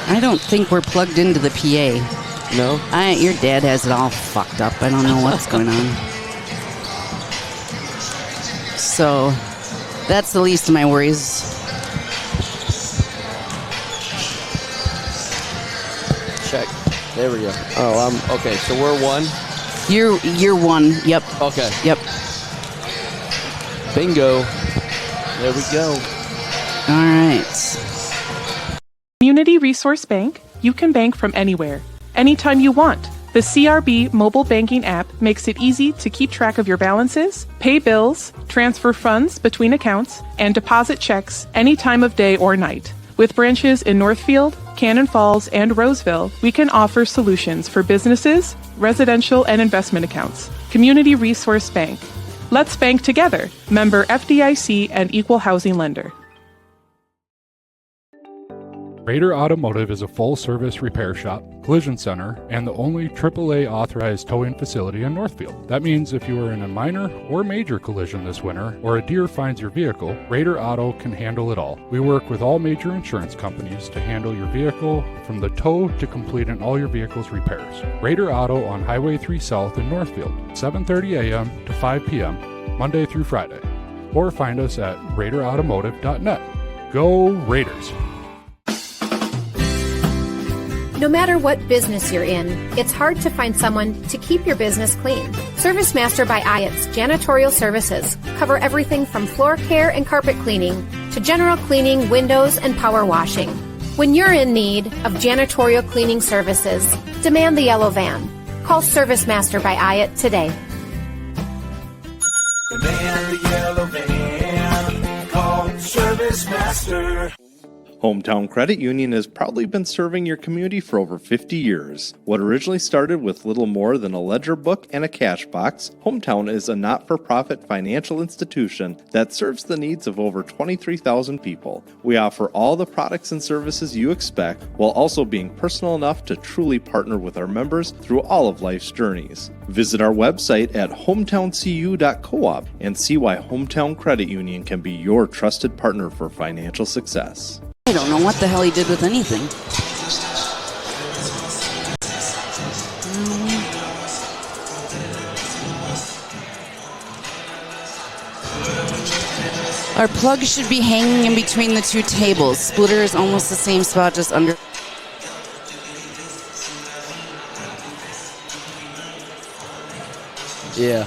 I don't think we're plugged into the PA. No? Your dad has it all fucked up. I don't know what's going on. So, that's the least of my worries. Check. There we go. Oh, okay. So we're one. You're one. Yep. Okay. Yep. Bingo. There we go. All right. Community Resource Bank. You can bank from anywhere, anytime you want. The CRB mobile banking app makes it easy to keep track of your balances, pay bills, transfer funds between accounts, and deposit checks any time of day or night. With branches in Northfield, Cannon Falls, and Roseville, we can offer solutions for businesses, residential, and investment accounts. Community Resource Bank. Let's bank together. Member FDIC and Equal Housing Lender. Raider Automotive is a full-service repair shop, collision center, and the only AAA authorized towing facility in Northfield. That means if you are in a minor or major collision this winter, or a deer finds your vehicle, Raider Auto can handle it all. We work with all major insurance companies to handle your vehicle from the tow to completing all your vehicle's repairs. Raider Auto on Highway 3 South in Northfield, 7:30 a.m. to 5 p.m., Monday through Friday. Or find us at RaiderAutomotive.net. Go Raiders! No matter what business you're in, it's hard to find someone to keep your business clean. ServiceMaster by Iott's janitorial services cover everything from floor care and carpet cleaning to general cleaning, windows, and power washing. When you're in need of janitorial cleaning services, demand the yellow van. Call ServiceMaster by Iott today. Demand the yellow van. Call ServiceMaster. Hometown Credit Union has proudly been serving your community for over 50 years. What originally started with little more than a ledger book and a cash box, Hometown is a not-for-profit financial institution that serves the needs of over 23,000 people. We offer all the products and services you expect, while also being personal enough to truly partner with our members through all of life's journeys. Visit our website at hometowncu.coop and see why Hometown Credit Union can be your trusted partner for financial success. I don't know what the hell he did with anything. Our plug should be hanging in between the two tables. Splitter is almost the same spot, just under. Yeah.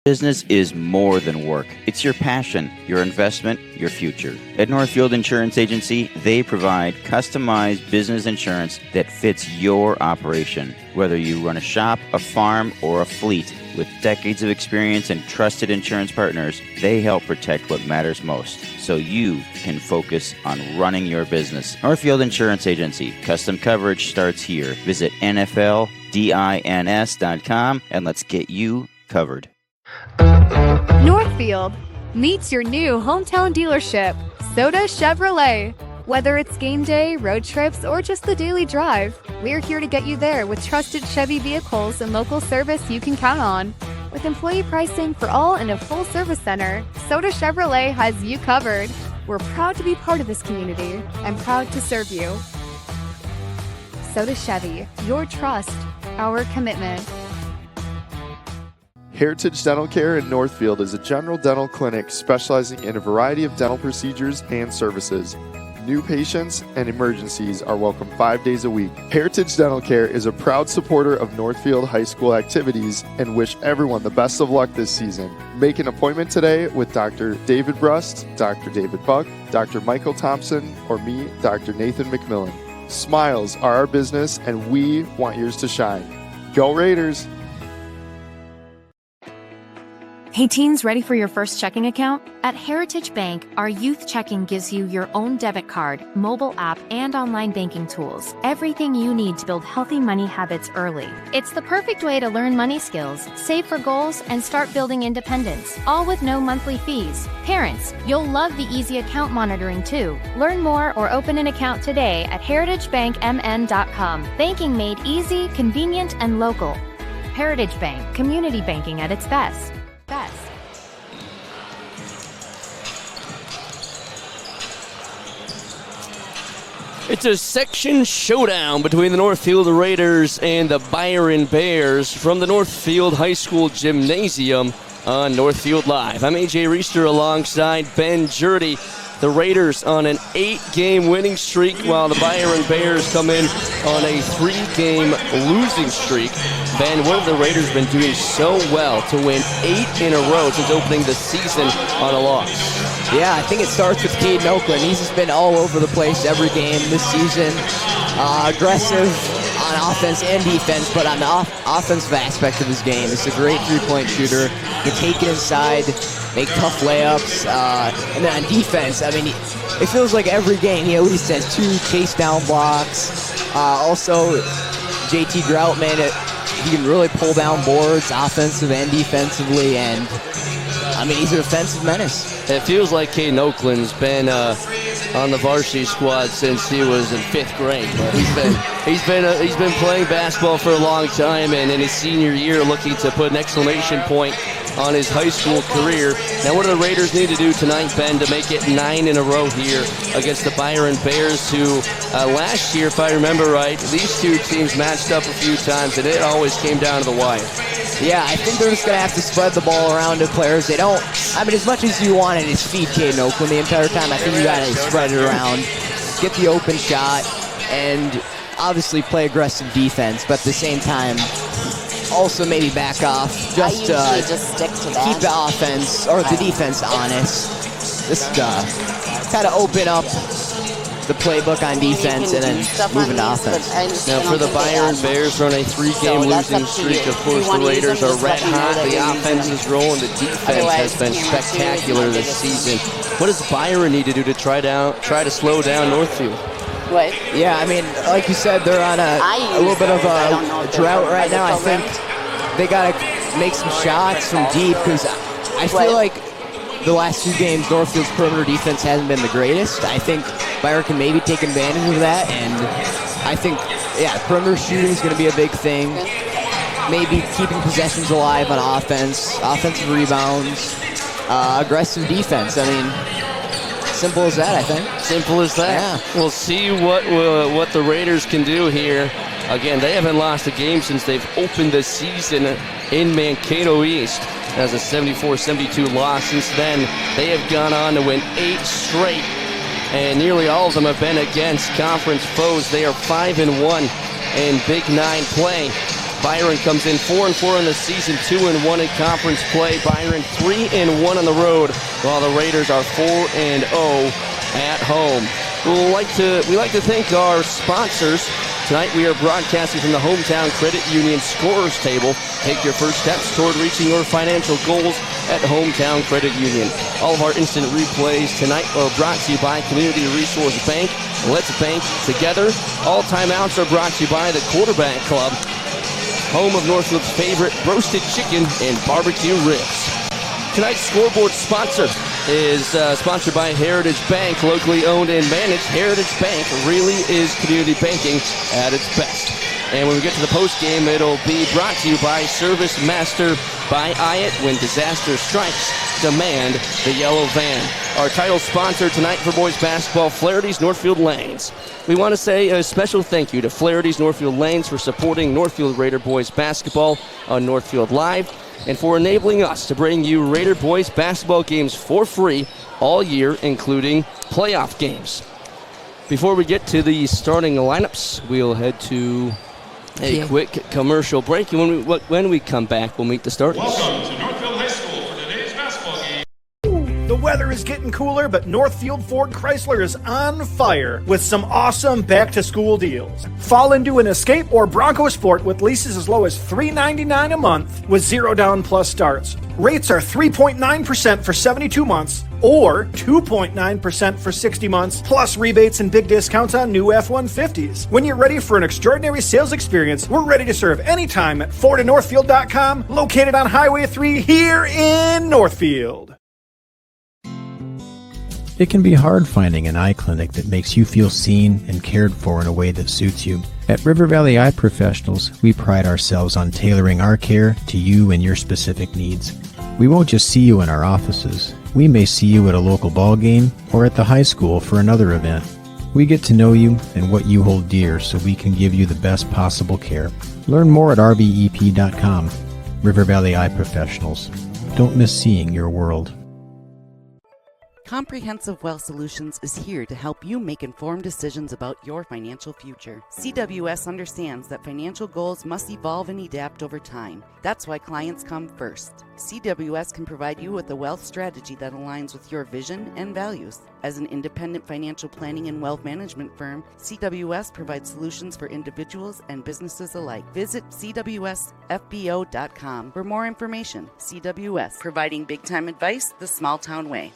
Business is more than work. It's your passion, your investment, your future. At Northfield Insurance Agency, they provide customized business insurance that fits your operation. Whether you run a shop, a farm, or a fleet, with decades of experience and trusted insurance partners, they help protect what matters most, so you can focus on running your business. Northfield Insurance Agency. Custom coverage starts here. Visit NFLDINS.com and let's get you covered. Northfield meets your new hometown dealership, Soda Chevrolet. Whether it's game day, road trips, or just the daily drive, we're here to get you there with trusted Chevy vehicles and local service you can count on. With employee pricing for all and a full service center, Soda Chevrolet has you covered. We're proud to be part of this community and proud to serve you. Soda Chevy, your trust, our commitment. Heritage Dental Care in Northfield is a general dental clinic specializing in a variety of dental procedures and services. New patients and emergencies are welcome 5 days a week. Heritage Dental Care is a proud supporter of Northfield High School activities and wish everyone the best of luck this season. Make an appointment today with Dr. David Brust, Dr. David Buck, Dr. Michael Thompson, or me, Dr. Nathan McMillan. Smiles are our business and we want yours to shine. Go Raiders! Hey teens, ready for your first checking account? At Heritage Bank, our youth checking gives you your own debit card, mobile app, and online banking tools. Everything you need to build healthy money habits early. It's the perfect way to learn money skills, save for goals, and start building independence, all with no monthly fees. Parents, you'll love the easy account monitoring too. Learn more or open an account today at heritagebankmn.com. Banking made easy, convenient, and local. Heritage Bank, community banking at its best. It's a section showdown between the Northfield Raiders and the Byron Bears from the Northfield High School Gymnasium on Northfield Live. I'm AJ Reister alongside Ben Jurdy. The Raiders on an 8-game winning streak, while the Byron Bears come in on a 3-game losing streak. Ben, what have the Raiders been doing so well to win 8 in a row since opening the season on a loss? Yeah, I think it starts with Caden Oakland. He's just been all over the place every game this season. Aggressive on offense and defense, but on the offensive aspect of his game, he's a great three-point shooter. He can take it inside, make tough layups, and then on defense, I mean, it feels like every game he at least has 2 chase down blocks. Also, JT Groutman, he can really pull down boards, offensive and defensively, and I mean, he's a defensive menace. It feels like Caden Oakland's been on the varsity squad since he was in 5th grade. But he's been playing basketball for a long time, and in his senior year, looking to put an exclamation point on his high school career. Now, what do the Raiders need to do tonight, Ben, to make it 9 in a row here against the Byron Bears, who last year, if I remember right, these two teams matched up a few times, and it always came down to the wire. Yeah, I think they're just going to have to spread the ball around to players. They don't, I mean, as much as you want it is feed Caden Oakland the entire time, I think you got to spread it around, get the open shot, and obviously play aggressive defense, but at the same time, also maybe back off, just stick to that. Keep the offense, or the defense honest. Just kind of open up the playbook on defense and then move into offense. Now for the Byron Bears, on a 3-game losing streak, of course the Raiders are red hot. The offense is rolling. The defense has been spectacular this season. What does Byron need to do to try to slow down Northfield? What? Yeah, I mean, like you said, they're on a little bit of a drought right now. I think they got to make some shots from deep, because I feel like the last 2 games, Northfield's perimeter defense hasn't been the greatest. I think Byron can maybe take advantage of that, and I think, yeah, perimeter shooting is going to be a big thing. Maybe keeping possessions alive on offense, offensive rebounds, aggressive defense. I mean, simple as that, I think. Simple as that. Yeah. We'll see what the Raiders can do here. Again, they haven't lost a game since they've opened the season in Mankato East. As a 74-72 loss. Since then, they have gone on to win 8 straight, and nearly all of them have been against conference foes. They are 5-1 in Big 9 play. Byron comes in 4-4 in the season, 2-1 in conference play. Byron 3-1 on the road, while the Raiders are 4-0 at home. We like to thank our sponsors. Tonight we are broadcasting from the Hometown Credit Union Scorers Table. Take your first steps toward reaching your financial goals at Hometown Credit Union. All of our instant replays tonight are brought to you by Community Resource Bank. Let's bank together. All timeouts are brought to you by the Quarterback Club, home of Northfield's favorite roasted chicken and barbecue ribs. Tonight's scoreboard sponsor is sponsored by Heritage Bank, locally owned and managed. Heritage Bank really is community banking at its best. And when we get to the post game, it'll be brought to you by Service Master by Hyatt. When disaster strikes, demand the yellow van. Our title sponsor tonight for boys basketball, Flaherty's Northfield Lanes. We want to say a special thank you to Flaherty's Northfield Lanes for supporting Northfield Raider boys basketball on Northfield Live, and for enabling us to bring you Raider boys basketball games for free all year, including playoff games. Before we get to the starting lineups, we'll head to a quick commercial break, and when we come back, we'll meet the starters. Welcome to Northfield High School for today's basketball game. The weather is getting cooler, but Northfield Ford Chrysler is on fire with some awesome back-to-school deals. Fall into an Escape or Bronco Sport with leases as low as $399 a month with 0 down plus starts. Rates are 3.9% for 72 months or 2.9% for 60 months, plus rebates and big discounts on new F-150s. When you're ready for an extraordinary sales experience, we're ready to serve anytime at FordandNorthfield.com, located on Highway 3 here in Northfield. It can be hard finding an eye clinic that makes you feel seen and cared for in a way that suits you. At River Valley Eye Professionals, we pride ourselves on tailoring our care to you and your specific needs. We won't just see you in our offices. We may see you at a local ball game or at the high school for another event. We get to know you and what you hold dear so we can give you the best possible care. Learn more at rvep.com. River Valley Eye Professionals. Don't miss seeing your world. Comprehensive Wealth Solutions is here to help you make informed decisions about your financial future. CWS understands that financial goals must evolve and adapt over time. That's why clients come first. CWS can provide you with a wealth strategy that aligns with your vision and values. As an independent financial planning and wealth management firm, CWS provides solutions for individuals and businesses alike. Visit CWSFBO.com for more information. CWS, providing big-time advice the small-town way.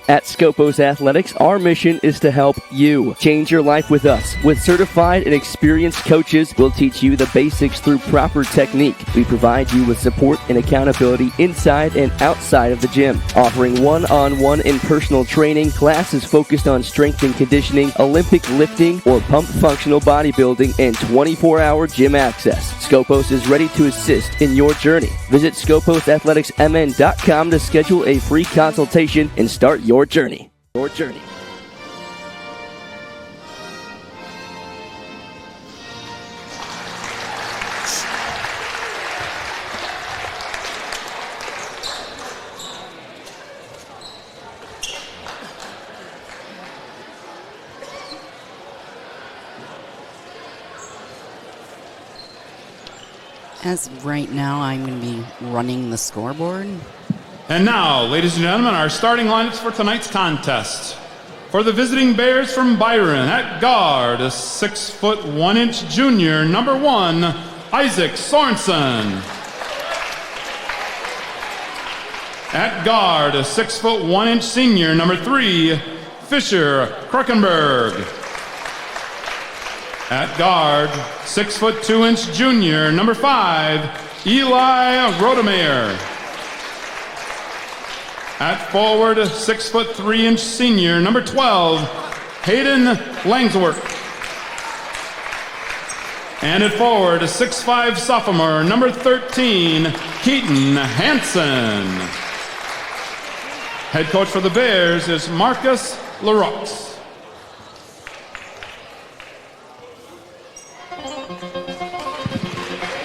At Scopos Athletics, our mission is to help you change your life with us. With certified and experienced coaches, we'll teach you the basics through proper technique. We provide you with support and accountability inside and outside of the gym, offering one-on-one and personal training, classes focused on strength and conditioning, Olympic lifting, or pump functional bodybuilding, and 24-hour gym access. Scopos is ready to assist in your journey. Visit ScoposAthleticsMN.com to schedule a free consultation and start your journey. Your journey. As of right now, I'm going to be running the scoreboard. And now, ladies and gentlemen, our starting lineups for tonight's contest. For the visiting Bears from Byron, at guard, a 6'1" junior, number 1, Isaac Sorensen. At guard, a 6'1" senior, number 3, Fisher Kruckenberg. At guard, 6'2" junior, number 5, Eli Rodemeyer. At forward, 6'3" senior, number 12, Hayden Langsworth. And at forward, 6'5" sophomore, number 13, Keaton Hansen. Head coach for the Bears is Marcus LaRoux.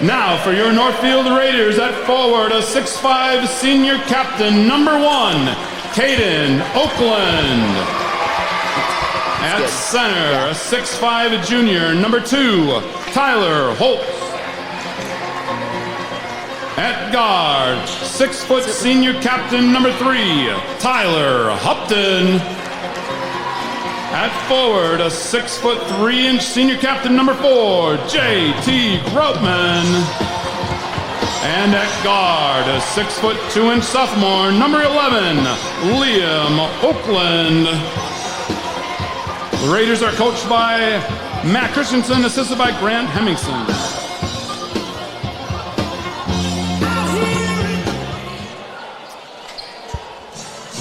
Now for your Northfield Raiders, at forward, a 6'5" senior captain, number 1, Caden Oakland. At center, a 6'5" junior, number 2, Tyler Holtz. At guard, 6' senior captain, number 3, Tyler Hupton. At forward, a 6'3" senior captain, number 4, J.T. Grotman. And at guard, a 6'2" sophomore, number 11, Liam Oakland. The Raiders are coached by Matt Christensen, assisted by Grant Hemmingson.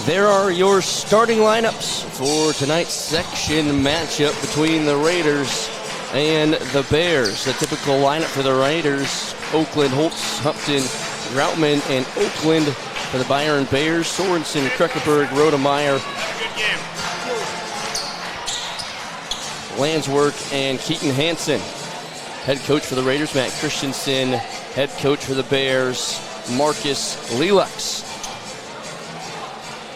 There are your starting lineups for tonight's section matchup between the Raiders and the Bears. The typical lineup for the Raiders: Oakland, Holtz, Hupton, Groutman, and Oakland. For the Byron Bears, Sorensen, Kruckenberg, Rodemeyer, Landsworth, and Keaton Hansen. Head coach for the Raiders, Matt Christensen. Head coach for the Bears, Marcus Lelux.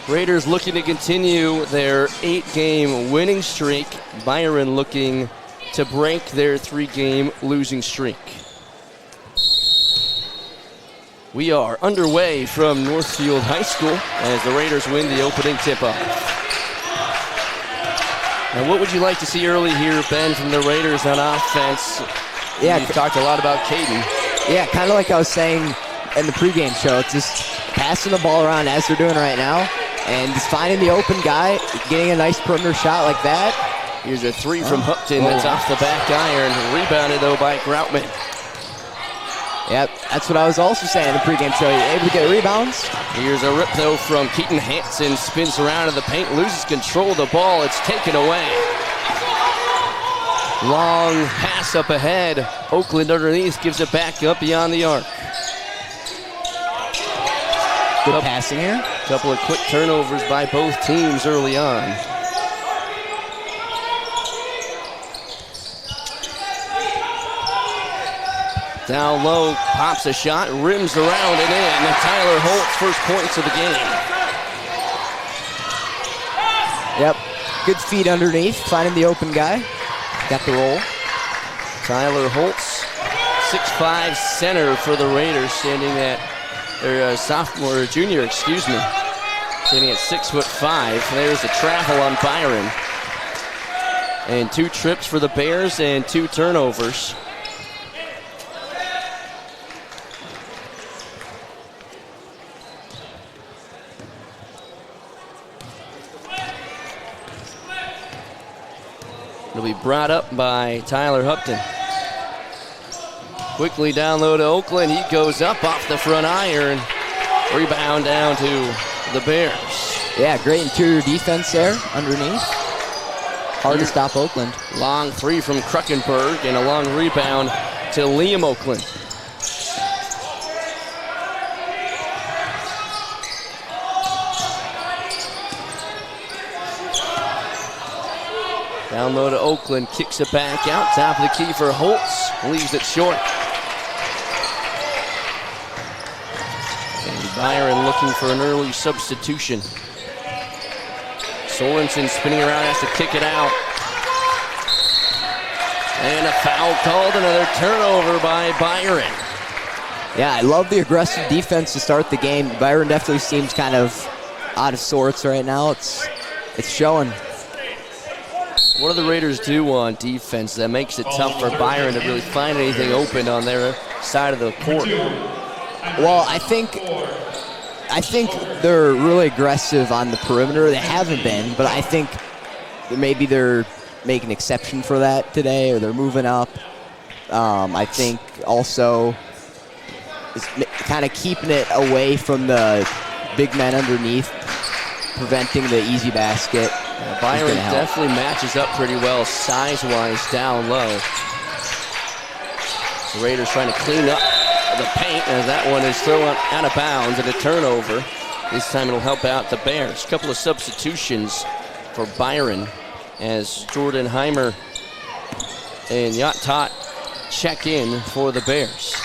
Raiders looking to continue their 8-game winning streak. Byron looking to break their 3-game losing streak. We are underway from Northfield High School as the Raiders win the opening tip-off. Now, what would you like to see early here, Ben, from the Raiders on offense? Yeah, you talked a lot about Caden. Yeah, kind of like I was saying in the pregame show. It's just passing the ball around as they're doing right now and just finding the open guy, getting a nice perimeter shot like that. Here's a three from Hupton that's off the back iron. Rebounded, though, by Groutman. Yep, that's what I was also saying in the pregame show. You're able to get rebounds. Here's a rip, though, from Keaton Hansen. Spins around in the paint, loses control of the ball. It's taken away. Long pass up ahead. Oakland underneath gives it back up beyond the arc. Good passing here. Couple of quick turnovers by both teams early on. Down low, pops a shot, rims around and in. Tyler Holt's first points of the game. Yep, good feet underneath, finding the open guy. Got the roll. Tyler Holtz, 6'5" center for the Raiders, standing at their junior, standing at 6'5". There's the travel on Byron. And 2 trips for the Bears and 2 turnovers. It'll be brought up by Tyler Hupton. Quickly down low to Oakland. He goes up off the front iron. Rebound down to the Bears. Yeah, great interior defense there underneath. Hard to stop Oakland. Long three from Kruckenberg and a long rebound to Liam Oakland. Down low to Oakland, kicks it back out. Top of the key for Holtz, leaves it short. And Byron looking for an early substitution. Sorensen spinning around, has to kick it out. And a foul called, another turnover by Byron. Yeah, I love the aggressive defense to start the game. Byron definitely seems kind of out of sorts right now. It's showing. What do the Raiders do on defense that makes it tough for Byron to really find anything open on their side of the court? Well, I think they're really aggressive on the perimeter. They haven't been, but I think maybe they're making an exception for that today, or they're moving up. I think also is kind of keeping it away from the big men underneath, preventing the easy basket. Byron definitely matches up pretty well size-wise down low. The Raiders trying to clean up the paint as that one is thrown out of bounds and a turnover. This time it'll help out the Bears. A couple of substitutions for Byron as Jordan Heimer and Yacht Tot check in for the Bears.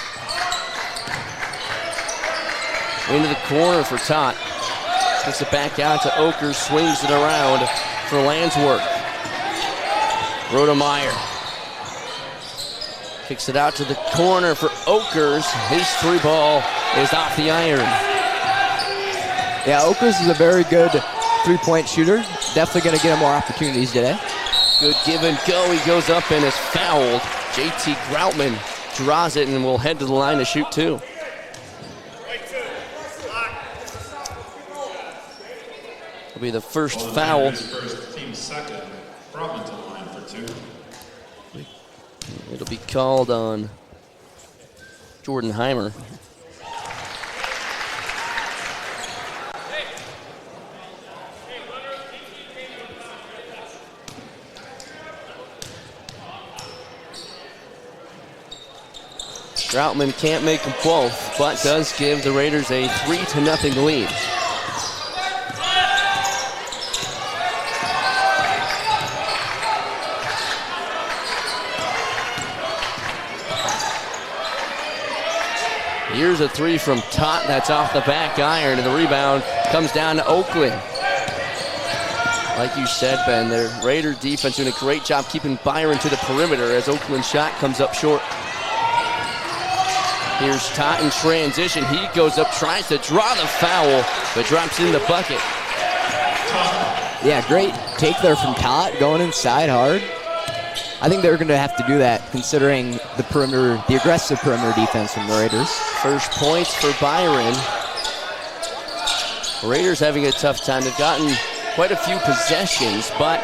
Into the corner for Tot. Gets it back out to Okers, swings it around for Landsworth. Rodemeyer kicks it out to the corner for Okers. His 3 ball is off the iron. Yeah, Okers is a very good 3-point shooter. Definitely going to get him more opportunities today. Good give and go. He goes up and is fouled. JT Groutman draws it and will head to the line to shoot 2. It'll be the first foul. Team second, Brotman to the line for 2. It'll be called on Jordan Heimer. Groutman can't make them both, but does give the Raiders a 3-0 lead. Here's a 3 from Tot. That's off the back iron, and the rebound comes down to Oakland. Like you said, Ben, their Raider defense doing a great job keeping Byron to the perimeter as Oakland's shot comes up short. Here's Tot in transition. He goes up, tries to draw the foul, but drops in the bucket. Yeah, great take there from Tot, going inside hard. I think they're going to have to do that considering the aggressive perimeter defense from the Raiders. First points for Byron. Raiders having a tough time. They've gotten quite a few possessions, but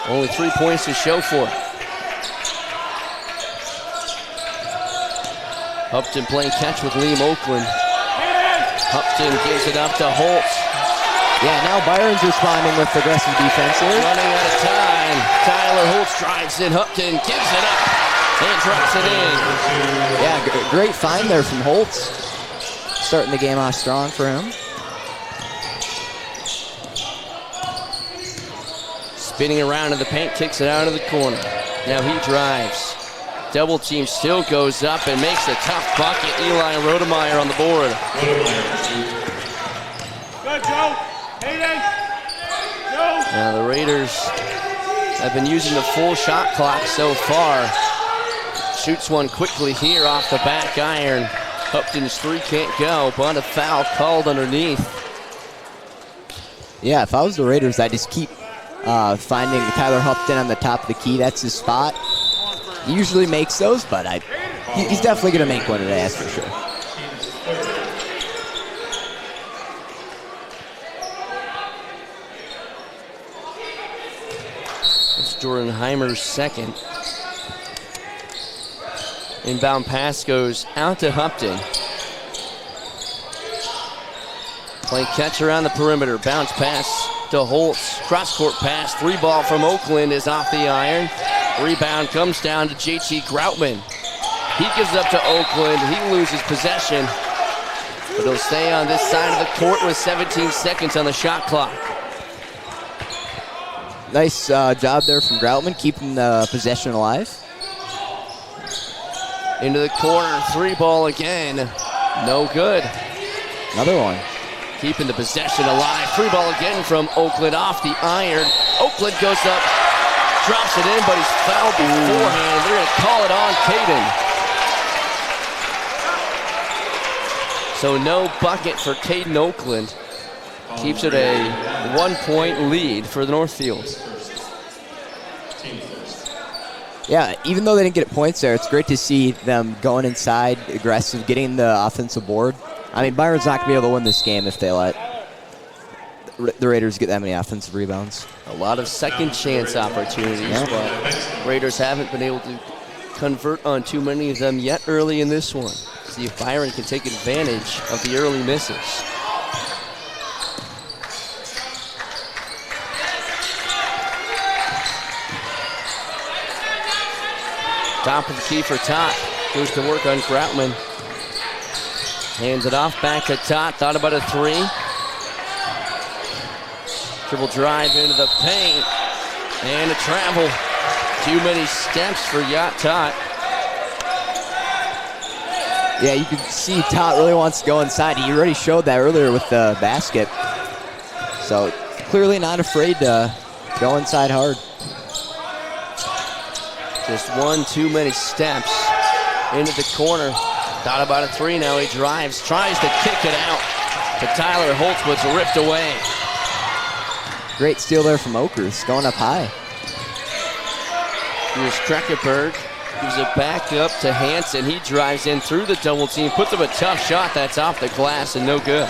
only 3 points to show for it. Upton playing catch with Liam Oakland. Upton gives it up to Holtz. Yeah, now Byron's responding with aggressive defense here. Running out of time. Tyler Holtz drives in. Upton gives it up and drops it in. Yeah, great find there from Holtz. Starting the game off strong for him. Spinning around in the paint, kicks it out of the corner. Now he drives. Double team still goes up and makes a tough bucket. Eli Rodemeyer on the board. Good, Joe. Now the Raiders have been using the full shot clock so far. Shoots one quickly here off the back iron. Upton's three can't go, but a foul called underneath. Yeah, if I was the Raiders, I'd just keep finding Tyler Upton on the top of the key. That's his spot. He usually makes those, but he's definitely going to make one today, that's for sure. It's Jordan Heimer's second. Inbound pass goes out to Upton. Playing catch around the perimeter. Bounce pass to Holtz. Cross-court pass. Three ball from Oakland is off the iron. Rebound comes down to JT Groutman. He gives it up to Oakland. He loses possession. But he'll stay on this side of the court with 17 seconds on the shot clock. Nice job there from Groutman, keeping the possession alive. Into the corner, three ball again. No good. Another one. Keeping the possession alive. Three ball again from Oakland off the iron. Oakland goes up, drops it in, but he's fouled beforehand. They're going to call it on Caden. So no bucket for Caden Oakland. Keeps it a 1 point lead for the Northfield. Yeah, even though they didn't get points there, it's great to see them going inside, aggressive, getting the offensive board. I mean, Byron's not going to be able to win this game if they let the Raiders get that many offensive rebounds. A lot of second chance opportunities, but Raiders haven't been able to convert on too many of them yet early in this one. See if Byron can take advantage of the early misses. Top of the key for Tot. Goes to work on Groutman. Hands it off back to Tot. Thought about a three. Dribble drive into the paint. And a travel. Too many steps for Yacht Tot. Yeah, you can see Tot really wants to go inside. He already showed that earlier with the basket. So clearly not afraid to go inside hard. Just one too many steps into the corner. Thought about a three, now he drives, tries to kick it out to Tyler Holtz, but it's ripped away. Great steal there from Oakers, going up high. Here's Kreckenberg, gives it back up to Hansen. He drives in through the double team, puts up a tough shot that's off the glass and no good.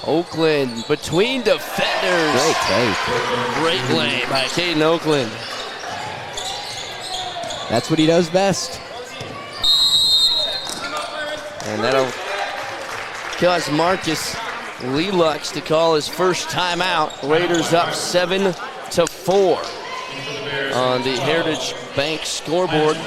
Oakland between defenders. Great take. Great lay by Caden Oakland. That's what he does best. And that'll cause Marcus Lelux to call his first timeout. Raiders up 7-4 on the Heritage Bank scoreboard.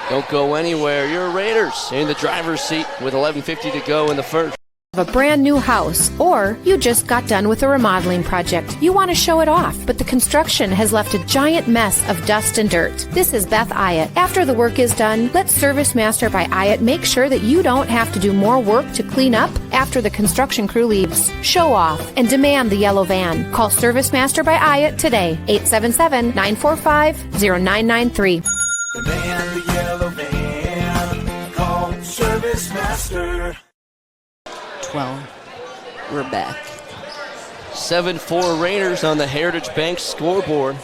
Don't go anywhere. Your Raiders in the driver's seat with 11:50 to go in the first. A brand new house, or you just got done with a remodeling project. You want to show it off, but the construction has left a giant mess of dust and dirt. This is Beth Ayatt. After the work is done, let Service Master by Ayatt make sure that you don't have to do more work to clean up after the construction crew leaves. Show off and demand the yellow van. Call Service Master by Ayatt today, 877-945-0993. The van, the yellow Master. 12. We're back. 7-4 Raiders on the Heritage Bank scoreboard.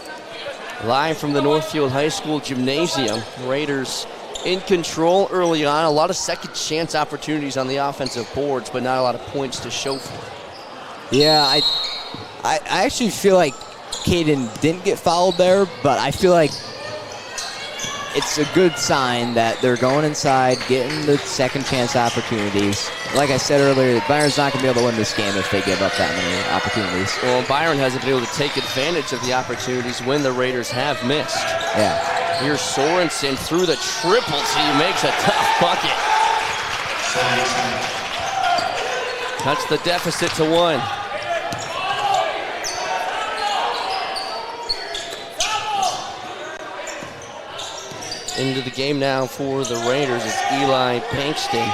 Live from the Northfield High School Gymnasium. Raiders in control early on. A lot of second chance opportunities on the offensive boards, but not a lot of points to show for it. Yeah, I actually feel like Caden didn't get fouled there, but I feel like it's a good sign that they're going inside, getting the second chance opportunities. Like I said earlier, Byron's not going to be able to win this game if they give up that many opportunities. Well, Byron hasn't been able to take advantage of the opportunities when the Raiders have missed. Yeah. Here's Sorensen through the triple T, makes a tough bucket. Cuts the deficit to 1. Into the game now for the Raiders is Eli Bankston.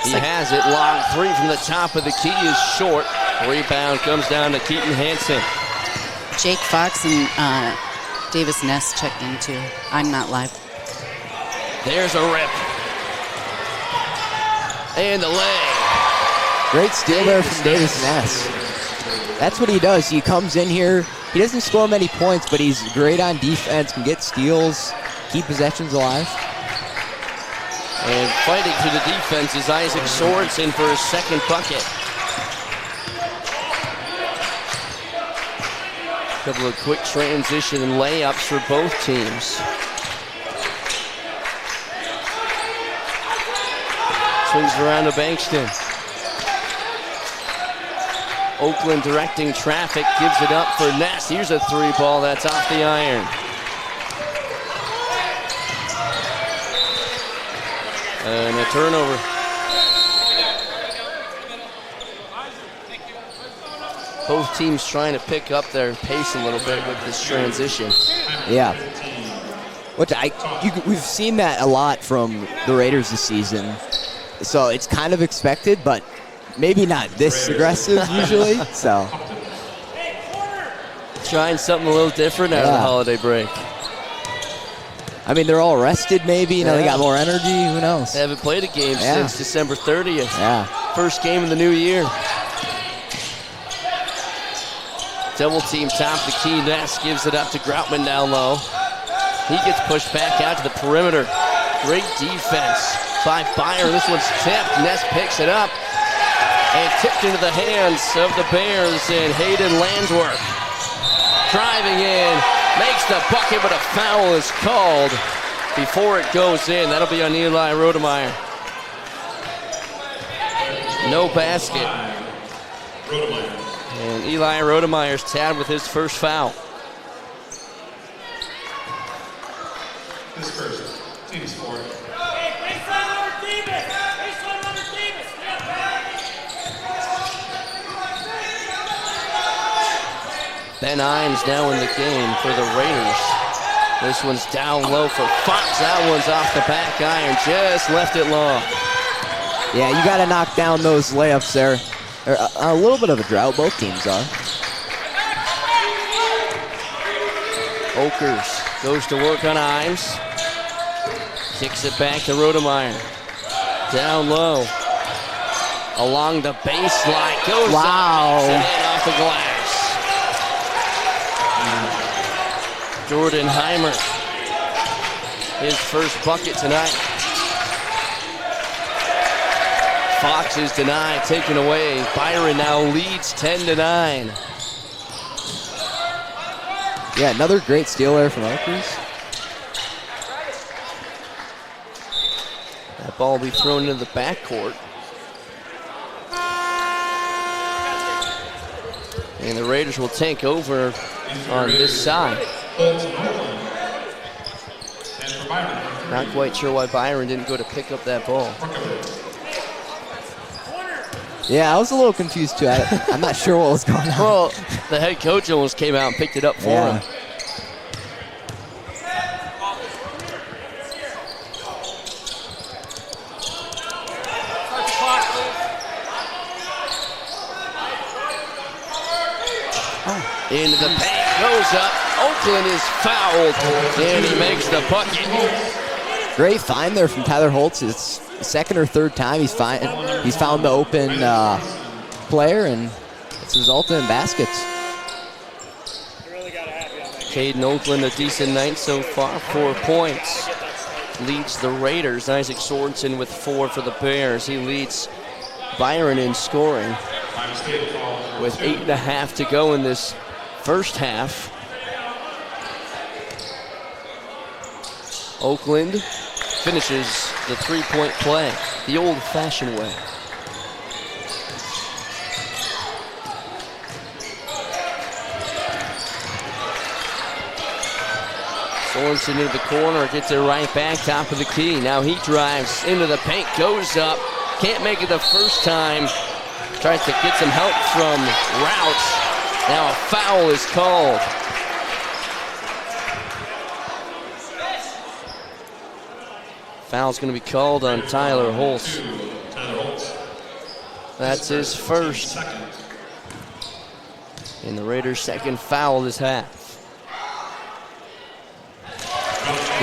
He has it. Long 3 from the top of the key is short. Rebound comes down to Keaton Hansen. Jake Fox and Davis Ness checked in too. I'm not live. There's a rip. And the lay. Great steal there from Davis Ness. That's what he does. He comes in here. He doesn't score many points, but he's great on defense, can get steals, keep possessions alive. And fighting to the defense is Isaac Sorensen for his second bucket. Couple of quick transition and layups for both teams. Swings around to Bankston. Oakland directing traffic, gives it up for Ness. Here's a 3 ball that's off the iron. And a turnover. Both teams trying to pick up their pace a little bit with this transition. Yeah. We've seen that a lot from the Raiders this season. So it's kind of expected, but maybe not this aggressive usually. So trying something a little different out of the holiday break. I mean, they're all rested maybe. You know, they got more energy. Who knows? They haven't played a game since December 30th. Yeah. First game of the new year. Double team top of the key. Ness gives it up to Groutman down low. He gets pushed back out to the perimeter. Great defense by Byron. This one's tipped. Ness picks it up and tipped into the hands of the Bears and Hayden Landsworth. Driving in, makes the bucket, but a foul is called before it goes in. That'll be on Eli Rodemeyer. No basket. And Eli Rodemeyer's tagged with his first foul. His first. Team's 4. Ben Imes now in the game for the Raiders. This one's down low for Fox. That one's off the back iron. Just left it long. Yeah, you got to knock down those layups there. They're a little bit of a drought, both teams are. Oakers goes to work on Imes. Kicks it back to Rodemeyer. Down low. Along the baseline. Goes up and off the glass. Jordan Heimer. His first bucket tonight. Fox is denied, taken away. Byron now leads 10-9. Yeah, another great steal there from Oakers. That ball will be thrown into the backcourt. And the Raiders will take over on this side. Not quite sure why Byron didn't go to pick up that ball. Yeah, I was a little confused too. I'm not sure what was going on. Well, the head coach almost came out and picked it up for him. Into the paint, goes up. Oakland is fouled, and he makes the bucket. Great find there from Tyler Holtz. It's the second or third time he's found the open player, and it's resulted in baskets. Caden Oakland, a decent night so far, 4 points. Leads the Raiders. Isaac Sorensen with 4 for the Bears. He leads Byron in scoring with 8.5 to go in this first half. Oakland finishes the three-point play the old-fashioned way. Sorensen into the corner, gets it right back, top of the key. Now he drives into the paint, goes up, can't make it the first time. Tries to get some help from Rouch. Now a foul is called. Foul's going to be called on Tyler Holtz. That's his first. And the Raiders' second foul this half.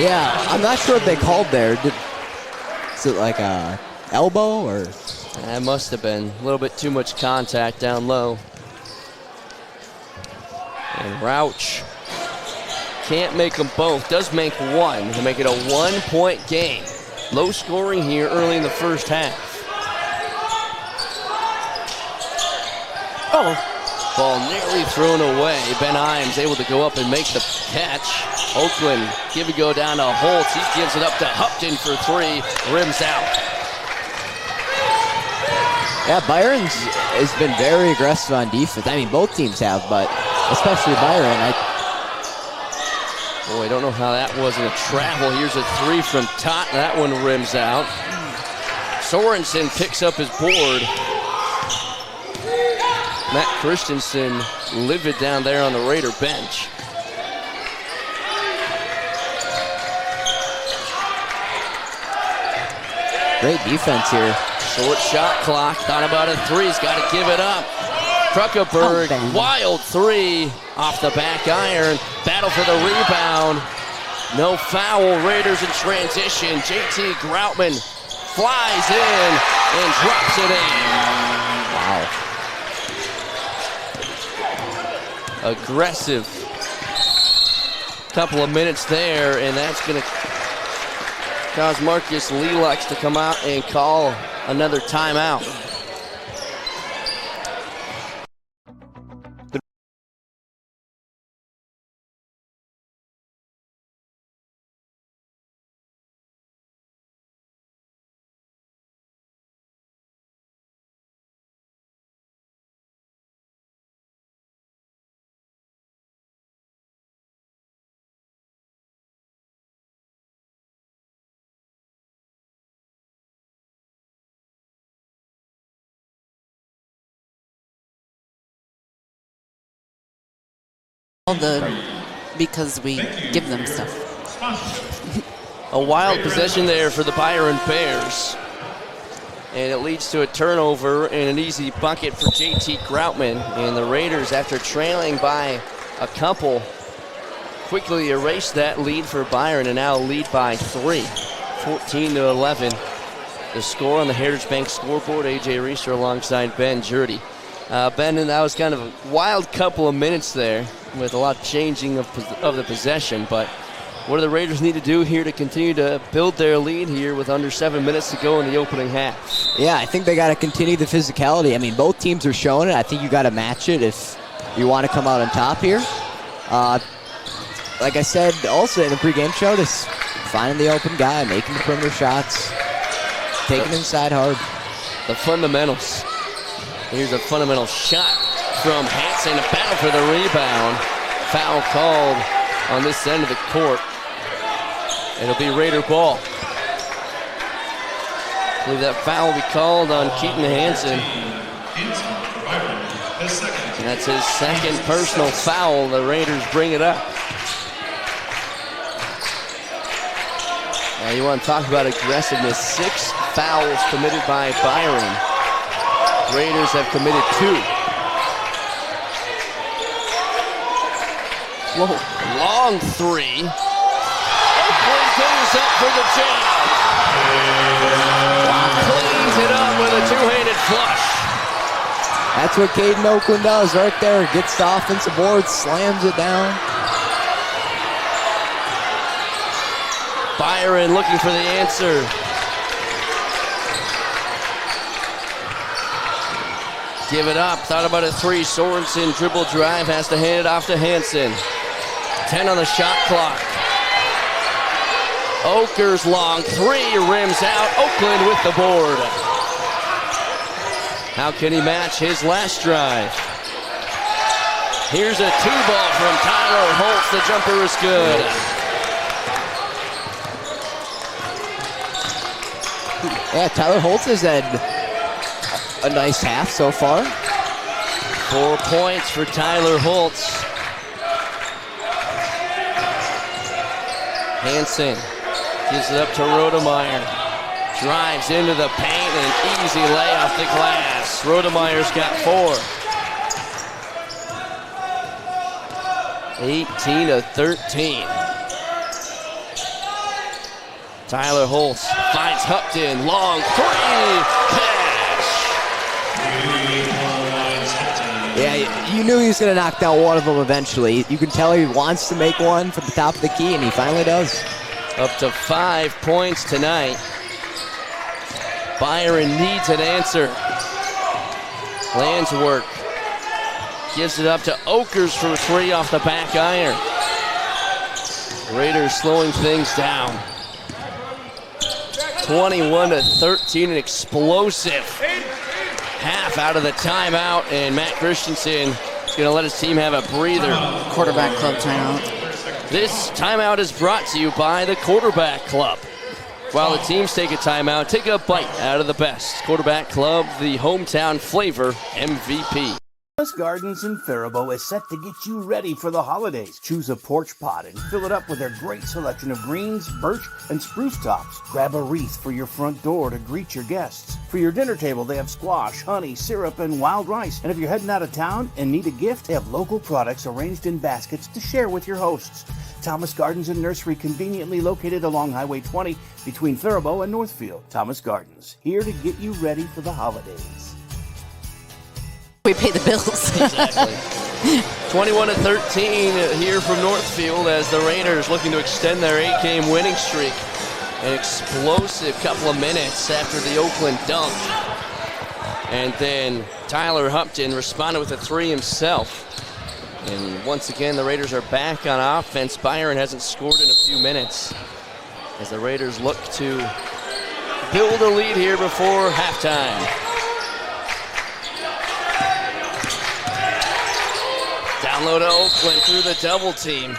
Yeah, I'm not sure what they called there. Is it like a elbow or? That must have been a little bit too much contact down low. And Rouch can't make them both. Does make one to make it a 1-point game. Low scoring here early in the first half. Oh. Ball nearly thrown away. Ben Imes able to go up and make the catch. Oakland give it go down to Holtz. He gives it up to Hupton for 3. Rims out. Yeah, Byron's has been very aggressive on defense. I mean, both teams have, but especially Byron. Boy, I don't know how that wasn't a travel. Here's a 3 from Tot. That one rims out. Sorensen picks up his board. Matt Christensen livid down there on the Raider bench. Great defense here. Short shot clock. Thought about a 3. He's got to give it up. Kruckenberg, wild 3 off the back iron. Battle for the rebound. No foul. Raiders in transition. JT Groutman flies in and drops it in. Wow. Aggressive couple of minutes there, and that's going to cause Marcus Lelux to come out and call another timeout. Because we give them stuff. A wild possession there for the Byron Bears. And it leads to a turnover and an easy bucket for JT Groutman. And the Raiders, after trailing by a couple, quickly erased that lead for Byron and now lead by 3, 14-11. The score on the Heritage Bank scoreboard, AJ Reeser alongside Ben Jurdy. Ben, and that was kind of a wild couple of minutes there with a lot of changing of the possession, but what do the Raiders need to do here to continue to build their lead here with under 7 minutes to go in the opening half? Yeah, I think they got to continue the physicality. I mean, both teams are showing it. I think you got to match it if you want to come out on top here. Like I said also in the pregame show, just finding the open guy, making the perimeter shots, taking inside hard. The fundamentals. Here's a fundamental shot from Hansen, a battle for the rebound. Foul called on this end of the court. It'll be Raider ball. I believe that foul will be called on Keaton Hansen. And that's his second personal foul. The Raiders bring it up. Now you want to talk about aggressiveness. 6 fouls committed by Byron. Raiders have committed 2. Whoa. long three. Oakland goes up for the jam. Cleans it up with a two-handed flush. That's what Caden Oakland does right there. Gets the offensive board, slams it down. Byron looking for the answer. Give it up. Thought about a three. Sorensen dribble drive. Has to hand it off to Hansen. 10 on the shot clock. Oakers long three. Rims out. Oakland with the board. How can he match his last drive? Here's a two ball from Tyler Holtz. The jumper is good. Yeah, Tyler Holtz has had a nice half so far. 4 points for Tyler Holtz. Hansen gives it up to Rodemeyer. Drives into the paint and an easy lay off the glass. Rodemeyer's got 4. 18-13. Tyler Holtz finds Hupton. Long three. Yeah, you knew he was going to knock down one of them eventually. You can tell he wants to make one from the top of the key, and he finally does. Up to 5 points tonight. Byron needs an answer. Landswork gives it up to Oakers for 3 off the back iron. Raiders slowing things down. 21-13, an explosive half out of the timeout, and Matt Christensen is going to let his team have a breather. Quarterback Club timeout. This timeout is brought to you by the Quarterback Club. While the teams take a timeout, take a bite out of the best. Quarterback Club, the hometown flavor MVP. Thomas Gardens in Faribault is set to get you ready for the holidays. Choose a porch pot and fill it up with their great selection of greens, birch, and spruce tops. Grab a wreath for your front door to greet your guests. For your dinner table, they have squash, honey, syrup, and wild rice. And if you're heading out of town and need a gift, they have local products arranged in baskets to share with your hosts. Thomas Gardens and Nursery, conveniently located along Highway 20 between Faribault and Northfield. Thomas Gardens, here to get you ready for the holidays. We pay the bills. Exactly. 21-13 here from Northfield as the Raiders looking to extend their 8-game winning streak. An explosive couple of minutes after the Oakland dunk. And then Tyler Hupton responded with a 3 himself. And once again, the Raiders are back on offense. Byron hasn't scored in a few minutes as the Raiders look to build a lead here before halftime. Down low to Oakland through the double team.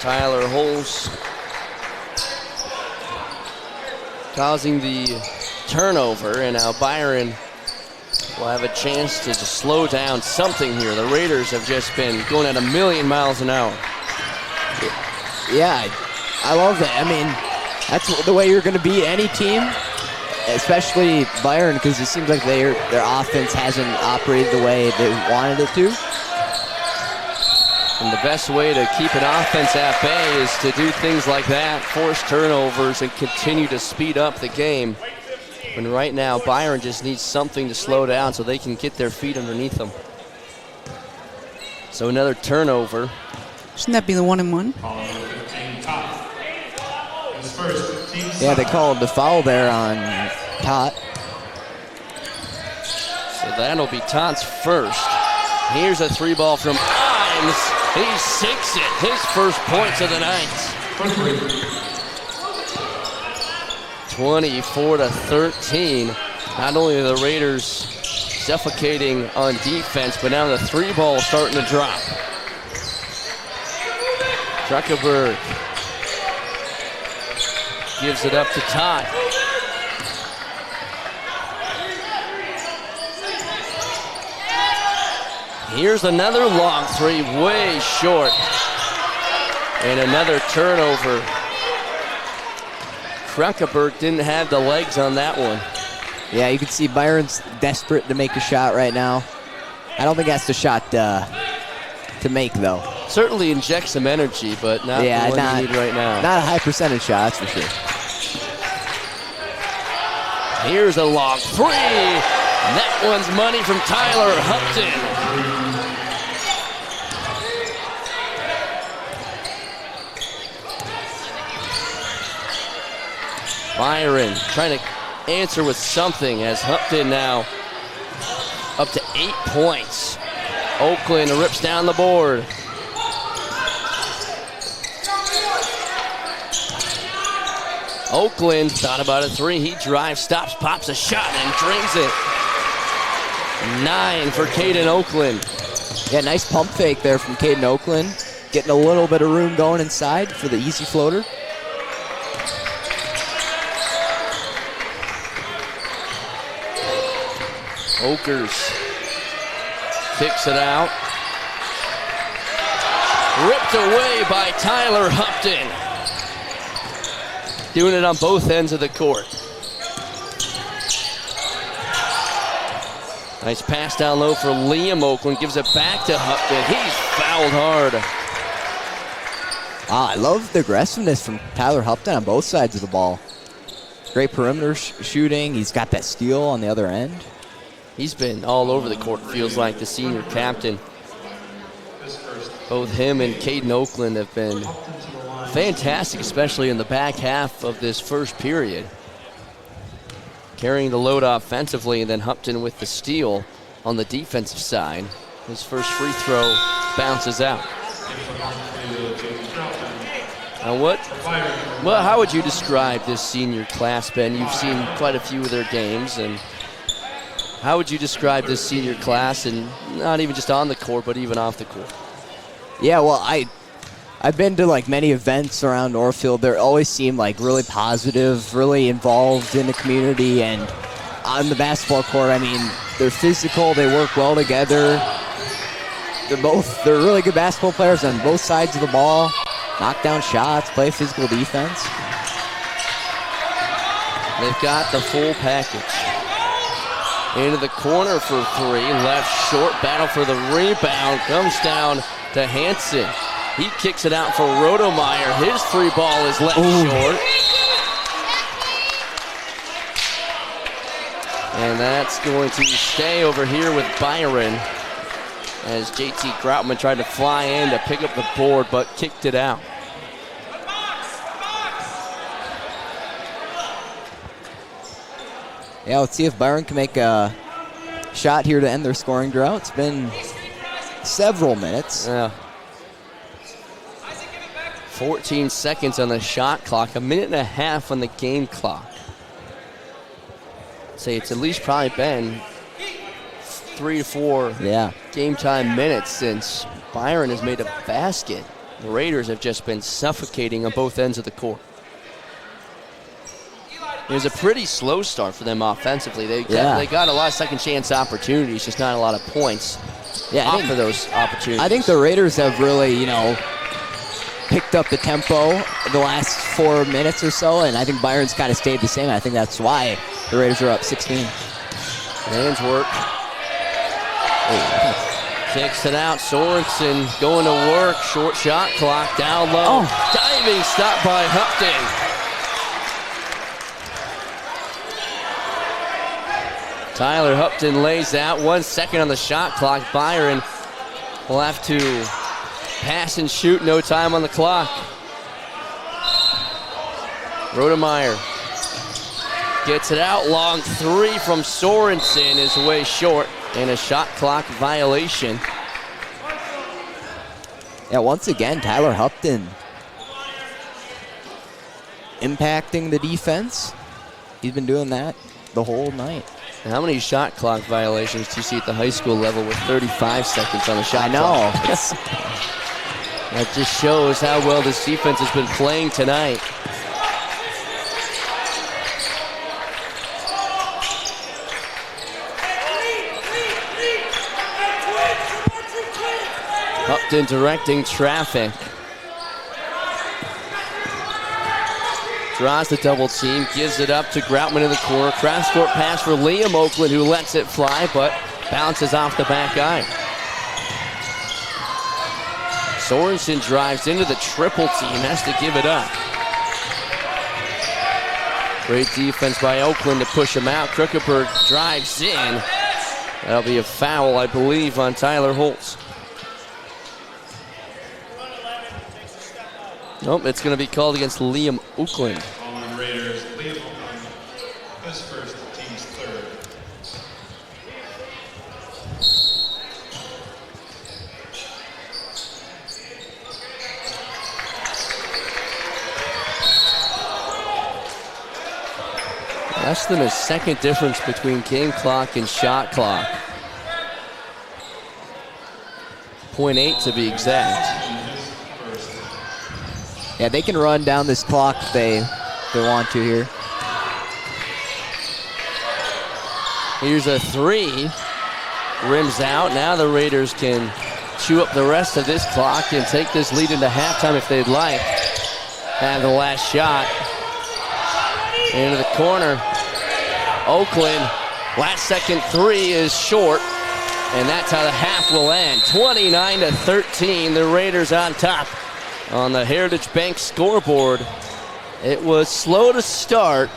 Tyler Holtz causing the turnover, and now Byron will have a chance to just slow down something here. The Raiders have just been going at a million miles an hour. Yeah, I love that. I mean, that's the way you're going to beat any team, especially Byron, because it seems like their offense hasn't operated the way they wanted it to. And the best way to keep an offense at bay is to do things like that, force turnovers, and continue to speed up the game. And right now, Byron just needs something to slow down so they can get their feet underneath them. So another turnover. Shouldn't that be the 1-and-1? Yeah, they called the foul there on Tot. So that'll be Tot's first. Here's a 3-ball from Imes. He sinks it. His first points of the night. 24-13. Not only are the Raiders suffocating on defense, but now the 3-ball is starting to drop. Druckenberg gives it up to Todd. Here's another long 3, way short. And another turnover. Druckenberg didn't have the legs on that one. Yeah, you can see Byron's desperate to make a shot right now. I don't think that's the shot to make, though. Certainly inject some energy, but not the one you need right now. Not a high percentage shot, that's for sure. Here's a long three. And that one's money from Tyler Hupton. Byron trying to answer with something as Hupton now up to 8 points. Oakland rips down the board. Oakland thought about a three. He drives, stops, pops a shot, and drains it. 9 for Caden Oakland. Yeah, nice pump fake there from Caden Oakland. Getting a little bit of room going inside for the easy floater. Oakers kicks it out. Ripped away by Tyler Hupton. Doing it on both ends of the court. Nice pass down low for Liam Oakland. Gives it back to Hupton. He's fouled hard. I love the aggressiveness from Tyler Hupton on both sides of the ball. Great perimeter shooting. He's got that steal on the other end. He's been all over the court, feels like, the senior captain. Both him and Caden Oakland have been fantastic, especially in the back half of this first period. Carrying the load offensively, and then Hupton with the steal on the defensive side. His first free throw bounces out. Now how would you describe this senior class, Ben? You've seen quite a few of their games, and how would you describe this senior class, and not even just on the court, but even off the court? Yeah, well, I've been to like many events around Northfield. They always seem like really positive, really involved in the community, and on the basketball court, I mean, they're physical, they work well together. They're really good basketball players on both sides of the ball. Knock down shots, play physical defense. They've got the full package. Into the corner for three, left short, battle for the rebound, comes down to Hansen. He kicks it out for Rodemeyer. His free ball is left short. And that's going to stay over here with Byron as JT Groutman tried to fly in to pick up the board, but kicked it out. Yeah, let's see if Byron can make a shot here to end their scoring drought. It's been several minutes. Yeah. 14 seconds on the shot clock, a minute and a half on the game clock. I'd say it's at least probably been 3 to 4 game time minutes since Byron has made a basket. The Raiders have just been suffocating on both ends of the court. It was a pretty slow start for them offensively. They got a lot of second chance opportunities, just not a lot of points off of those opportunities. I think the Raiders have really, picked up the tempo the last 4 minutes or so, and I think Byron's kind of stayed the same. I think that's why the Raiders are up 16. Hands work. Kicks it out. Sorensen going to work. Short shot clock down low. Diving stop by Hupton. Tyler Hupton lays out. 1 second on the shot clock. Byron will have to pass and shoot. No time on the clock. Rodemeyer gets it out. Long three from Sorensen is way short. And a shot clock violation. Yeah, once again, Tyler Hupton impacting the defense. He's been doing that the whole night. And how many shot clock violations do you see at the high school level with 35 seconds on the shot clock? I know. That just shows how well this defense has been playing tonight. Hupton directing traffic. Draws the double team, gives it up to Groutman in the corner. Cross court pass for Liam Oakland, who lets it fly, but Bounces off the back iron. Sorensen drives into the triple team, has to give it up. Great defense by Oakland to push him out. Krukenberg drives in. That'll be a foul, I believe, on Tyler Holtz. Nope, it's going to be called against Liam Oakland. Oakland Raiders, Liam Oakland, his first, the team's third. Less than a second difference between game clock and shot clock. 0.8 to be exact. Yeah, they can run down this clock if they want to here. Here's a three. Rims out. Now the Raiders can chew up the rest of this clock and take this lead into halftime if they'd like. Have the last shot. Into the corner. Oakland, last second three is short. And that's how the half will end. 29-13, the Raiders on top on the Heritage Bank scoreboard. It was slow to start,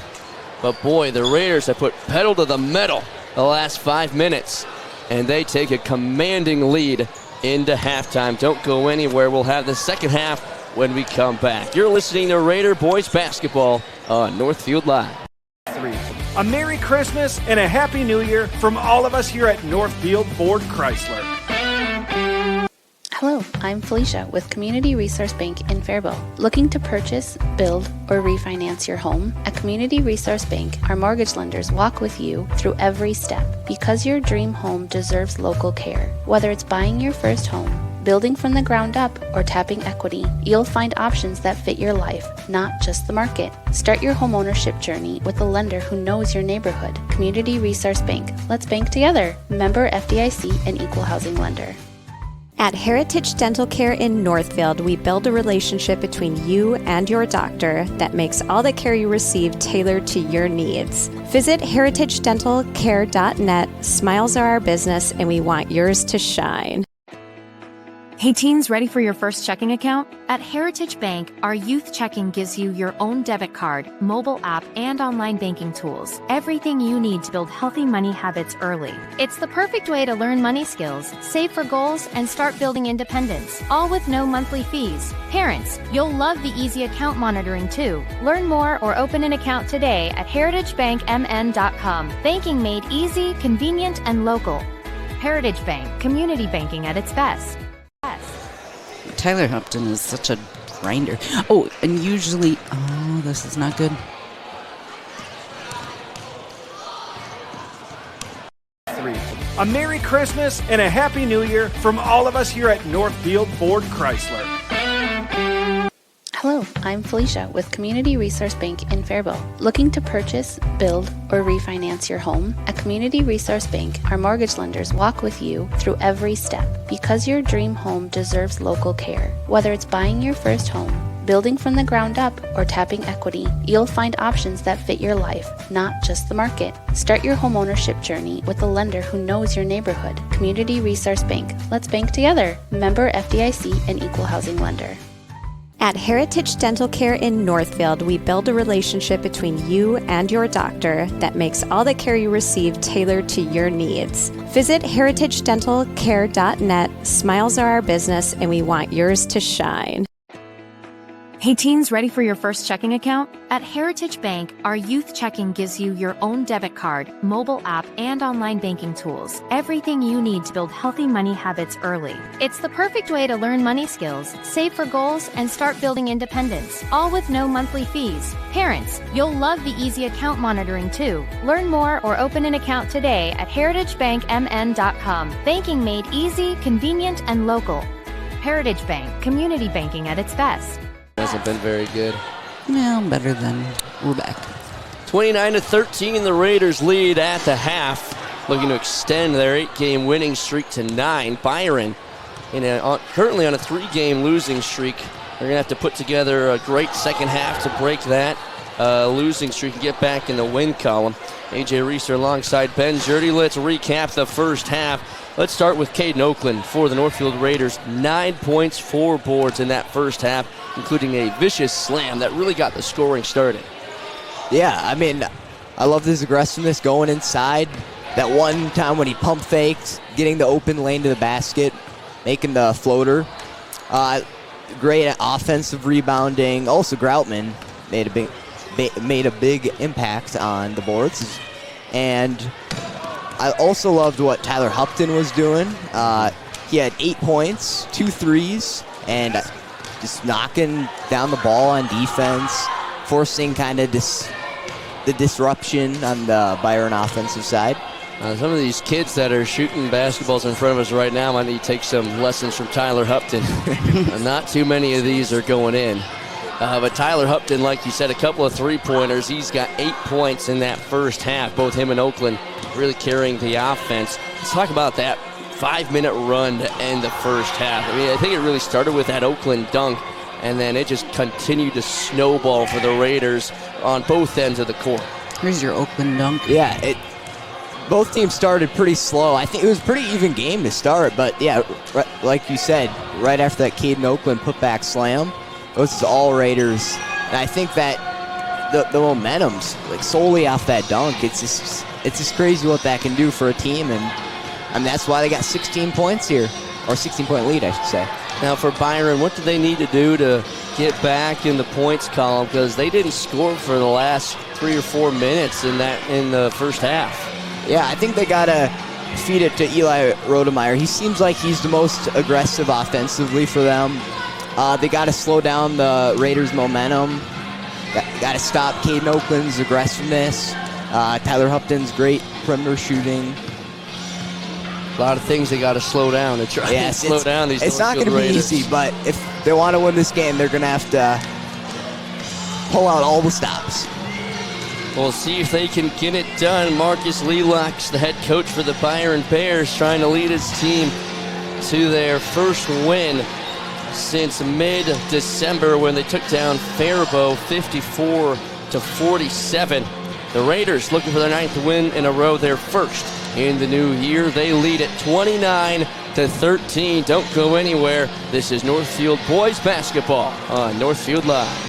but boy, the Raiders have put pedal to the metal the last 5 minutes, and they take a commanding lead into halftime. Don't go anywhere. We'll have the second half when we come back. You're listening to Raider Boys Basketball on Northfield Live. A Merry Christmas and a Happy New Year from all of us here at Northfield Ford Chrysler. Hello, I'm Felicia with Community Resource Bank in Faribault. Looking to purchase, build, or refinance your home? At Community Resource Bank, our mortgage lenders walk with you through every step because your dream home deserves local care. Whether it's buying your first home, building from the ground up, or tapping equity, you'll find options that fit your life, not just the market. Start your homeownership journey with a lender who knows your neighborhood. Community Resource Bank. Let's bank together. Member FDIC and Equal Housing Lender. At Heritage Dental Care in Northfield, we build a relationship between you and your doctor that makes all the care you receive tailored to your needs. Visit heritagedentalcare.net. Smiles are our business, and we want yours to shine. Hey teens, ready for your first checking account? At Heritage Bank, our youth checking gives you your own debit card, mobile app, and online banking tools. Everything you need to build healthy money habits early. It's the perfect way to learn money skills, save for goals, and start building independence, all with no monthly fees. Parents, you'll love the easy account monitoring too. Learn more or open an account today at heritagebankmn.com. Banking made easy, convenient, and local. Heritage Bank, community banking at its best. Tyler Hupton is such a grinder. Oh, and usually, this is not good. A Merry Christmas and a Happy New Year from all of us here at Northfield Ford Chrysler. Hello, I'm Felicia with Community Resource Bank in Faribault. Looking to purchase, build, or refinance your home? At Community Resource Bank, our mortgage lenders walk with you through every step because your dream home deserves local care. Whether it's buying your first home, building from the ground up, or tapping equity, you'll find options that fit your life, not just the market. Start your homeownership journey with a lender who knows your neighborhood. Community Resource Bank. Let's bank together. Member FDIC and Equal Housing Lender. At Heritage Dental Care in Northfield, we build a relationship between you and your doctor that makes all the care you receive tailored to your needs. Visit heritagedentalcare.net. Smiles are our business, and we want yours to shine. Hey teens, ready for your first checking account? At Heritage Bank, our youth checking gives you your own debit card, mobile app, and online banking tools. Everything you need to build healthy money habits early. It's the perfect way to learn money skills, save for goals, and start building independence, all with no monthly fees. Parents, you'll love the easy account monitoring too. Learn more or open an account today at heritagebankmn.com. Banking made easy, convenient, and local. Heritage Bank, community banking at its best. Hasn't been very good. Well, better than we're back. 29-13, the Raiders lead at the half, looking to extend their 8-game winning streak to 9. Byron, currently on a 3-game losing streak. They're going to have to put together a great second half to break that losing streak and get back in the win column. AJ Reister alongside Ben Jurdy. Let's recap the first half. Let's start with Caden Oakland for the Northfield Raiders. 9 points, 4 boards in that first half, including a vicious slam that really got the scoring started. Yeah, I mean, I love his aggressiveness going inside. That one time when he pump faked, getting the open lane to the basket, making the floater. Great offensive rebounding. Also, Groutman made a big impact on the boards. And I also loved what Tyler Hupton was doing. He had 8 points, 2 threes, and just knocking down the ball on defense, forcing kind of the disruption on the Byron offensive side. Some of these kids that are shooting basketballs in front of us right now might need to take some lessons from Tyler Hupton. Not too many of these are going in. But Tyler Hupton, like you said, a couple of three-pointers. He's got 8 points in that first half. Both him and Oakland really carrying the offense. Let's talk about that 5-minute run to end the first half. I mean, I think it really started with that Oakland dunk, and then it just continued to snowball for the Raiders on both ends of the court. Here's your Oakland dunk. Yeah, both teams started pretty slow. I think it was a pretty even game to start, but yeah, like you said, right after that Caden Oakland putback slam, it was all Raiders. And I think that the momentum's like solely off that dunk. It's just crazy what that can do for a team, and I mean that's why they got 16 points here, or 16-point lead, I should say. Now for Byron, what do they need to do to get back in the points column? Because they didn't score for the last 3 or 4 minutes in the first half. Yeah, I think they got to feed it to Eli Rodemeyer. He seems like he's the most aggressive offensively for them. They got to slow down the Raiders' momentum. Got to stop Caden Oakland's aggressiveness. Tyler Hupton's great perimeter shooting. A lot of things they got to slow down to try and slow down these. It's not going to be easy, but if they want to win this game, they're going to have to pull out all the stops. We'll see if they can get it done. Marcus Lelox, the head coach for the Byron Bears, trying to lead his team to their first win since mid-December when they took down Faribault 54-47. The Raiders looking for their 9th win in a row, their first in the new year. They lead at 29-13. Don't go anywhere. This is Northfield boys basketball on Northfield Live.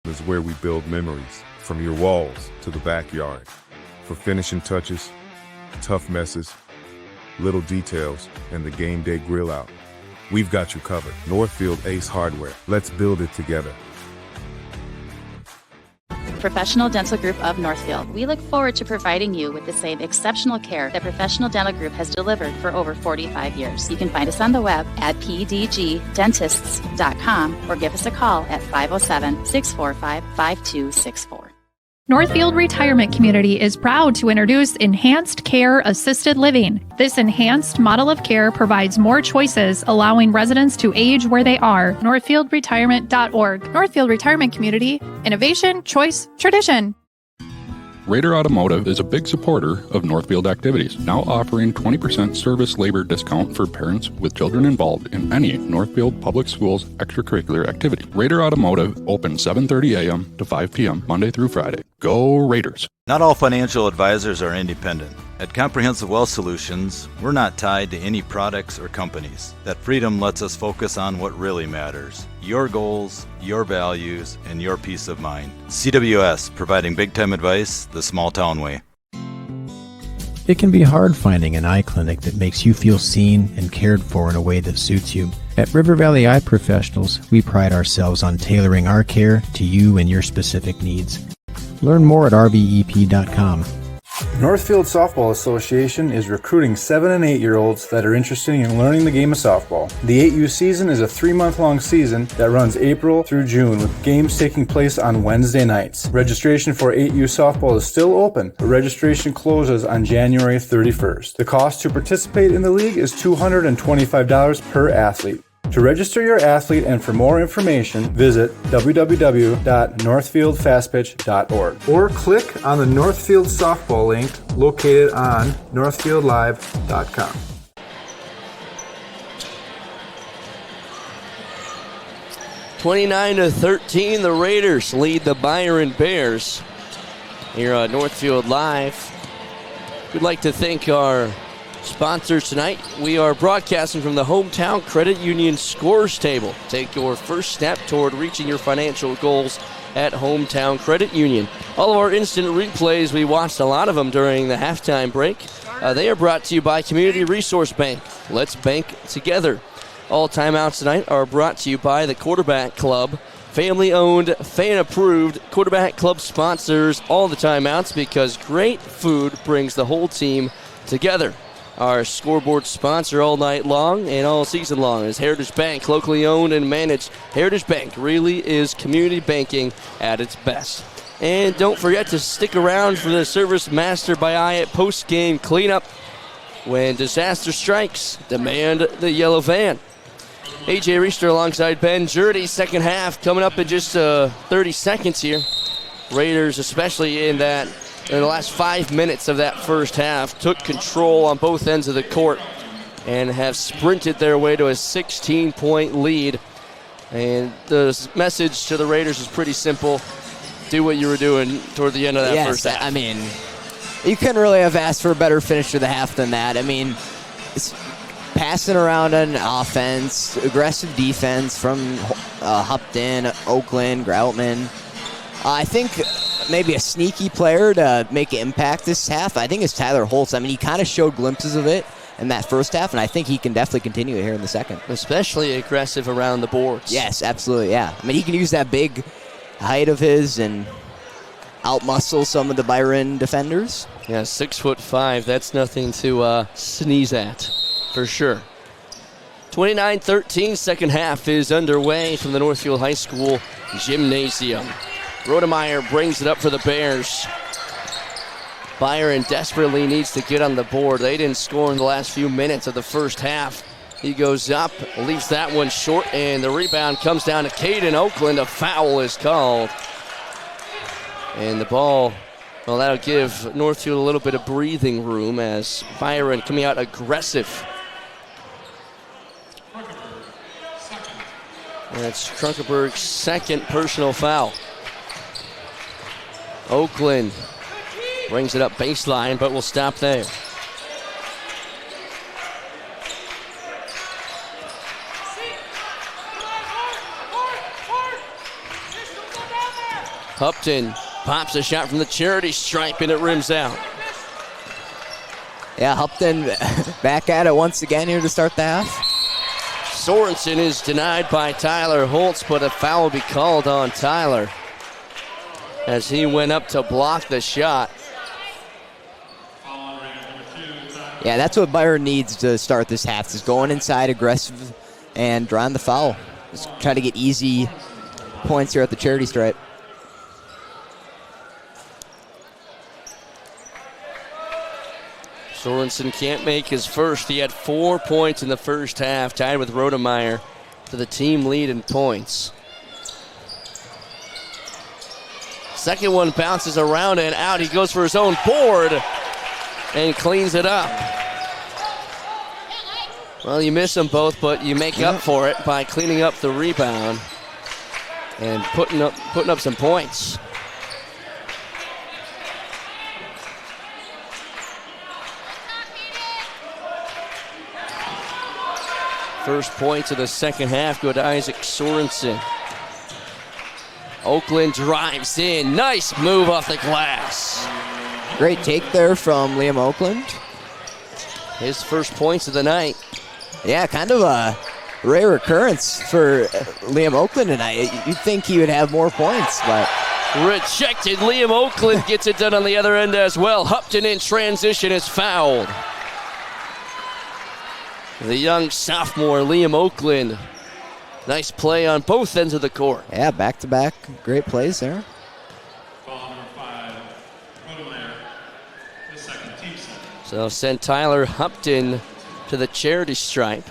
Is where we build memories, from your walls to the backyard. For finishing touches, tough messes, little details, and the game day grill out. We've got you covered. Northfield Ace Hardware. Let's build it together. Professional Dental Group of Northfield. We look forward to providing you with the same exceptional care that Professional Dental Group has delivered for over 45 years. You can find us on the web at pdgdentists.com or give us a call at 507-645-5264. Northfield Retirement Community is proud to introduce Enhanced Care Assisted Living. This enhanced model of care provides more choices, allowing residents to age where they are. NorthfieldRetirement.org. Northfield Retirement Community. Innovation, choice, tradition. Raider Automotive is a big supporter of Northfield activities, now offering 20% service labor discount for parents with children involved in any Northfield Public Schools extracurricular activity. Raider Automotive open 7:30 a.m. to 5 p.m. Monday through Friday. Go Raiders! Not all financial advisors are independent. At Comprehensive Wealth Solutions, we're not tied to any products or companies. That freedom lets us focus on what really matters: your goals, your values, and your peace of mind. CWS, providing big-time advice the small-town way. It can be hard finding an eye clinic that makes you feel seen and cared for in a way that suits you. At River Valley Eye Professionals, we pride ourselves on tailoring our care to you and your specific needs. Learn more at rvep.com. Northfield Softball Association is recruiting 7 and 8-year-olds that are interested in learning the game of softball. The 8U season is a 3-month-long season that runs April through June, with games taking place on Wednesday nights. Registration for 8U softball is still open, but registration closes on January 31st. The cost to participate in the league is $225 per athlete. To register your athlete and for more information, visit www.northfieldfastpitch.org or click on the Northfield softball link located on northfieldlive.com. (29-13), the Raiders lead the Byron Bears here on Northfield Live. We'd like to thank our sponsors tonight. We are broadcasting from the Hometown Credit Union Scores Table. Take your first step toward reaching your financial goals at Hometown Credit Union. All of our instant replays, we watched a lot of them during the halftime break. They are brought to you by Community Resource Bank. Let's bank together. All timeouts tonight are brought to you by the Quarterback Club. Family-owned, fan-approved Quarterback Club sponsors all the timeouts because great food brings the whole team together. Our scoreboard sponsor all night long and all season long is Heritage Bank, locally owned and managed. Heritage Bank really is community banking at its best. And don't forget to stick around for the Service Master by Hyatt post-game cleanup. When disaster strikes, demand the yellow van. A.J. Reister alongside Ben Jurdy. Second half coming up in just 30 seconds here. Raiders, especially in the last 5 minutes of that first half, took control on both ends of the court and have sprinted their way to a 16-point lead. And the message to the Raiders is pretty simple. Do what you were doing toward the end of that first half. I mean, you couldn't really have asked for a better finish to the half than that. I mean, it's passing around on offense, aggressive defense from Hupton, Oakland, Groutman. I think maybe a sneaky player to make an impact this half, I think, is Tyler Holtz. I mean, he kind of showed glimpses of it in that first half, and I think he can definitely continue it here in the second. Especially aggressive around the boards. Yes, absolutely, yeah. I mean, he can use that big height of his and outmuscle some of the Byron defenders. Yeah, 6'5", that's nothing to sneeze at. For sure. 29-13, second half is underway from the Northfield High School gymnasium. Rodemeyer brings it up for the Bears. Byron desperately needs to get on the board. They didn't score in the last few minutes of the first half. He goes up, leaves that one short, and the rebound comes down to Caden Oakland. A foul is called. And the ball, well, that'll give Northfield a little bit of breathing room as Byron coming out aggressive. And that's Krunkerberg's second personal foul. Oakland brings it up baseline, but will stop there. Hupton pops a shot from the charity stripe, and it rims out. Yeah, Hupton back at it once again here to start the half. Sorensen is denied by Tyler Holtz, but a foul will be called on Tyler as he went up to block the shot. Yeah, that's what Byron needs to start this half, is going inside aggressive and drawing the foul. Just try to get easy points here at the charity stripe. Sorensen can't make his first. He had 4 points in the first half, tied with Rodemeyer to the team lead in points. Second one bounces around and out. He goes for his own board and cleans it up. Well, you miss them both, but you make up for it by cleaning up the rebound and putting up some points. First points of the second half go to Isaac Sorensen. Oakland drives in. Nice move off the glass. Great take there from Liam Oakland. His first points of the night. Yeah, kind of a rare occurrence for Liam Oakland tonight. You'd think he would have more points, but... Rejected. Liam Oakland gets it done on the other end as well. Hupton in transition is fouled. The young sophomore, Liam Oakland. Nice play on both ends of the court. Yeah, back-to-back great plays there. So send Tyler Hupton to the charity stripe.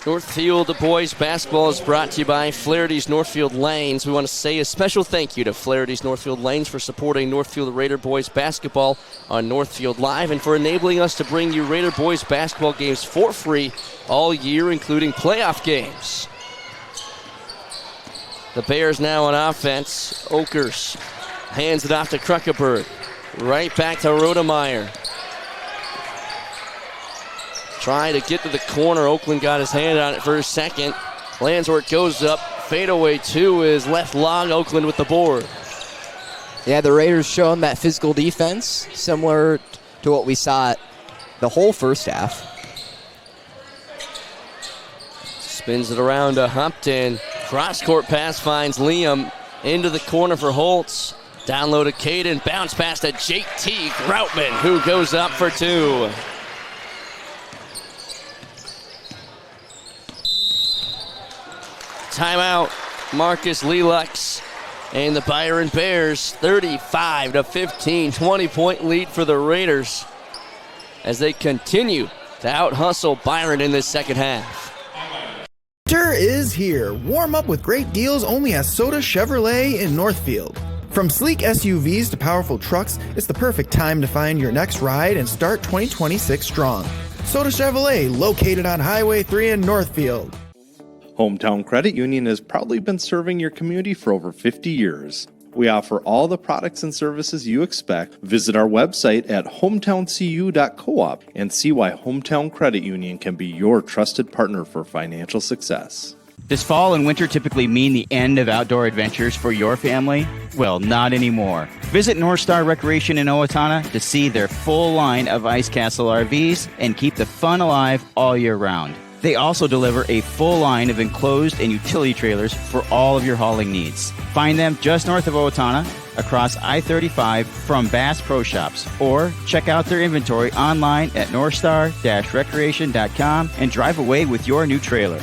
Northfield boys basketball is brought to you by Flaherty's Northfield Lanes. We want to say a special thank you to Flaherty's Northfield Lanes for supporting Northfield Raider boys basketball on Northfield Live and for enabling us to bring you Raider boys basketball games for free all year, including playoff games. The Bears now on offense. Oakers hands it off to Kruckeberg. Right back to Rodemeyer. Try to get to the corner. Oakland got his hand on it for a second. Landsworth goes up. Fadeaway two is left long. Oakland with the board. Yeah, the Raiders showing that physical defense, similar to what we saw the whole first half. Spins it around to Humpton. Cross-court pass finds Liam. Into the corner for Holtz. Down low to Caden. Bounce pass to JT Groutman, who goes up for two. Timeout, Marcus Lelux and the Byron Bears, 35-15, 20-point lead for the Raiders as they continue to out-hustle Byron in this second half. Winter is here. Warm up with great deals only at Soda Chevrolet in Northfield. From sleek SUVs to powerful trucks, it's the perfect time to find your next ride and start 2026 strong. Soda Chevrolet, located on Highway 3 in Northfield. Hometown Credit Union has proudly been serving your community for over 50 years. We offer all the products and services you expect. Visit our website at hometowncu.coop and see why Hometown Credit Union can be your trusted partner for financial success. Does fall and winter typically mean the end of outdoor adventures for your family? Well, not anymore. Visit North Star Recreation in Owatonna to see their full line of Ice Castle RVs and keep the fun alive all year round. They also deliver a full line of enclosed and utility trailers for all of your hauling needs. Find them just north of Owatonna, across I-35 from Bass Pro Shops, or check out their inventory online at northstar-recreation.com and drive away with your new trailer.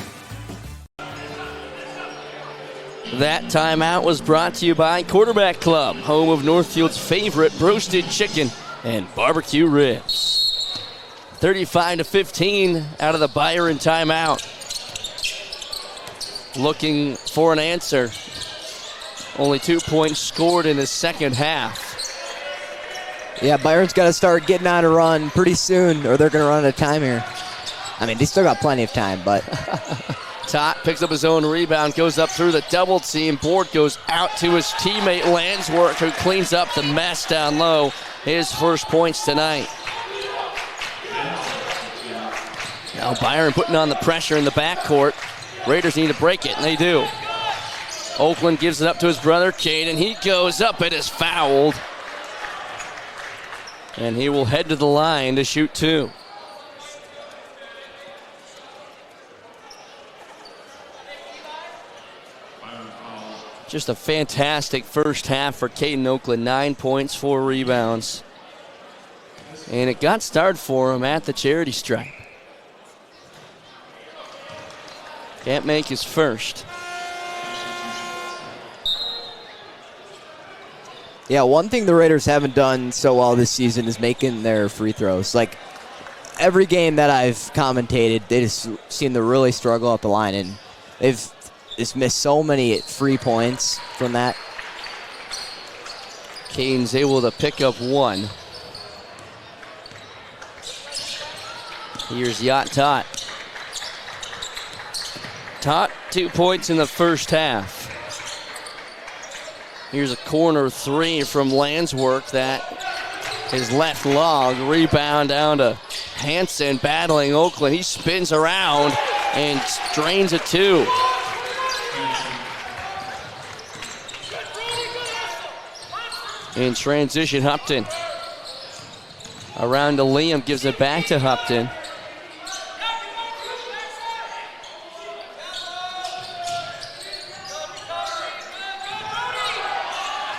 That timeout was brought to you by Quarterback Club, home of Northfield's favorite roasted chicken and barbecue ribs. 35-15 out of the Byron timeout. Looking for an answer. Only 2 points scored in the second half. Yeah, Byron's got to start getting on a run pretty soon, or they're going to run out of time here. I mean, they still got plenty of time, but... Tot picks up his own rebound, goes up through the double team. Board goes out to his teammate Landsworth, who cleans up the mess down low. His first points tonight. Now Byron putting on the pressure in the backcourt. Raiders need to break it, and they do. Oakland gives it up to his brother, Caden. He goes up and is fouled. And he will head to the line to shoot two. Just a fantastic first half for Caden Oakland. 9 points, 4 rebounds. And it got started for him at the charity stripe. Can't make his first. Yeah, one thing the Raiders haven't done so well this season is making their free throws. Like, every game that I've commentated, they just seem to really struggle at the line, and they've just missed so many free points from that. Caden's able to pick up one. Here's Yacht Tot. Tot, 2 points in the first half. Here's a corner three from Landsworth that is left long. Rebound down to Hansen battling Oakland. He spins around and drains it two. In transition, Hupton. Around to Liam, gives it back to Hupton.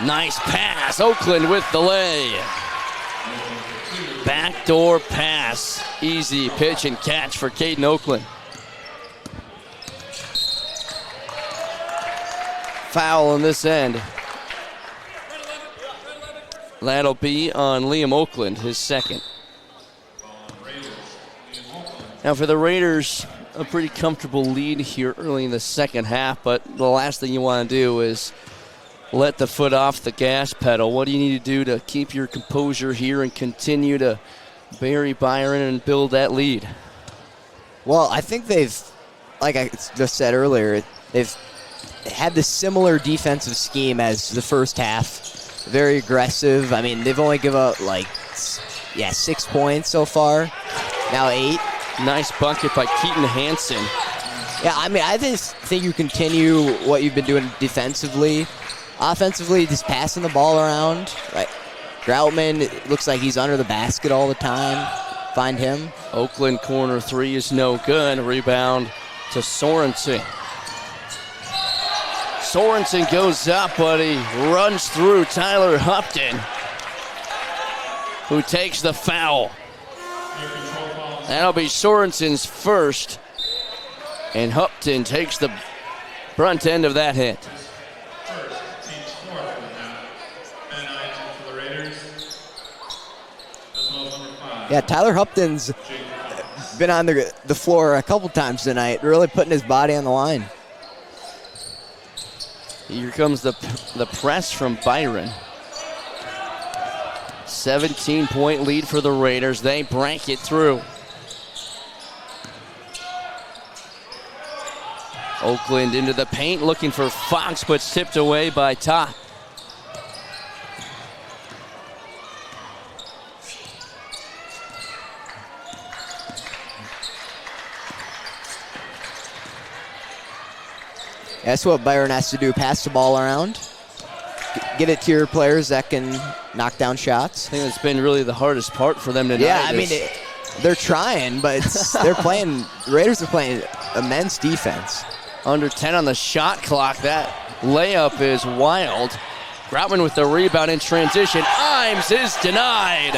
Nice pass. Oakland with the lay. Backdoor pass. Easy pitch and catch for Caden Oakland. Foul on this end. That'll be on Liam Oakland, his second. Now for the Raiders, a pretty comfortable lead here early in the second half, but the last thing you want to do is let the foot off the gas pedal. What do you need to do to keep your composure here and continue to bury Byron and build that lead? Well, I think they've, like I just said earlier, they've had the similar defensive scheme as the first half. Very aggressive. I mean, they've only given up 6 points so far. Now 8. Nice bucket by Keaton Hansen. Yeah, I mean, I just think you continue what you've been doing defensively. Offensively, just passing the ball around. Right. Groutman looks like he's under the basket all the time. Find him. Oakland corner 3 is no good. Rebound to Sorensen. Sorensen goes up, but he runs through Tyler Hupton, who takes the foul. That'll be Sorensen's first, and Hupton takes the brunt end of that hit. Yeah, Tyler Hupton's been on the floor a couple times tonight, really putting his body on the line. Here comes the press from Byron. 17-point lead for the Raiders. They break it through. Oakland into the paint, looking for Fox, but tipped away by Ta. That's what Byron has to do, pass the ball around. Get it to your players that can knock down shots. I think that's been really the hardest part for them tonight. Yeah, I mean, they're trying, but the Raiders are playing immense defense. Under 10 on the shot clock. That layup is wild. Groutman with the rebound in transition. Imes is denied.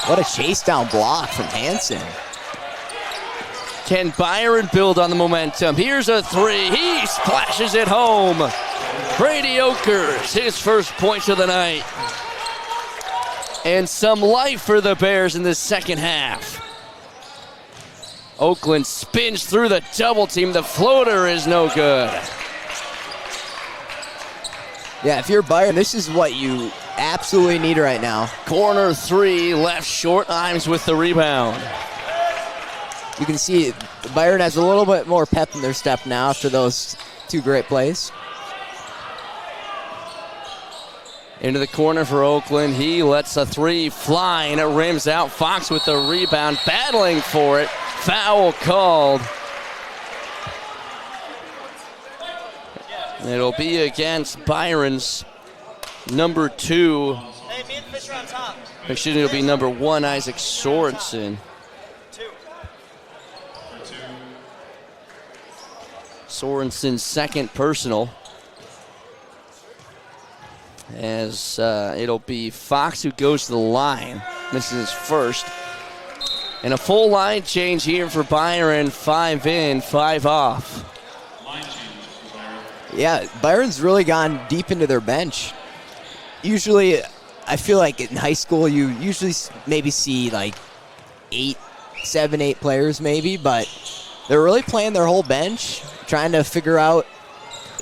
What a chase down block from Hansen. Can Byron build on the momentum? Here's a 3. He splashes it home. Brady Oakers, his first points of the night. And some life for the Bears in the second half. Oakland spins through the double team. The floater is no good. Yeah, if you're Byron, this is what you absolutely need right now. Corner 3, left short. Imes with the rebound. You can see Byron has a little bit more pep in their step now after those 2 great plays. Into the corner for Oakland. He lets a 3 fly, and it rims out. Fox with the rebound, battling for it. Foul called. It'll be against Byron's number 2. Excuse me, it'll be number 1, Isaac Sorensen. Sorensen's second personal. As it'll be Fox who goes to the line. This is his first. And a full line change here for Byron. 5 in, 5 off. Yeah, Byron's really gone deep into their bench. Usually, I feel like in high school, you usually maybe see like 7, 8 players maybe, but they're really playing their whole bench, trying to figure out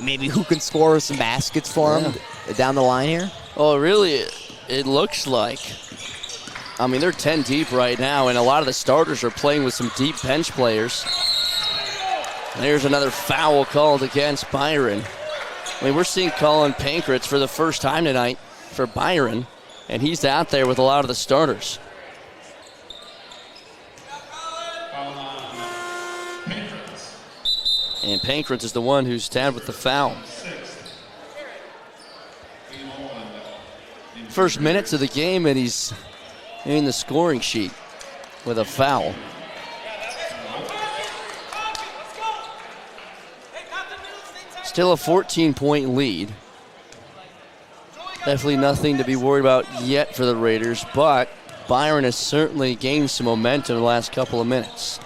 maybe who can score some baskets for them down the line here. Oh, really, it looks like. I mean, they're 10 deep right now, and a lot of the starters are playing with some deep bench players. There's another foul called against Byron. I mean, we're seeing Colin Pankratz for the first time tonight for Byron, and he's out there with a lot of the starters. And Pankratz is the one who's tabbed with the foul. First minutes of the game, and he's in the scoring sheet with a foul. Still a 14-point lead. Definitely nothing to be worried about yet for the Raiders, but Byron has certainly gained some momentum in the last couple of minutes.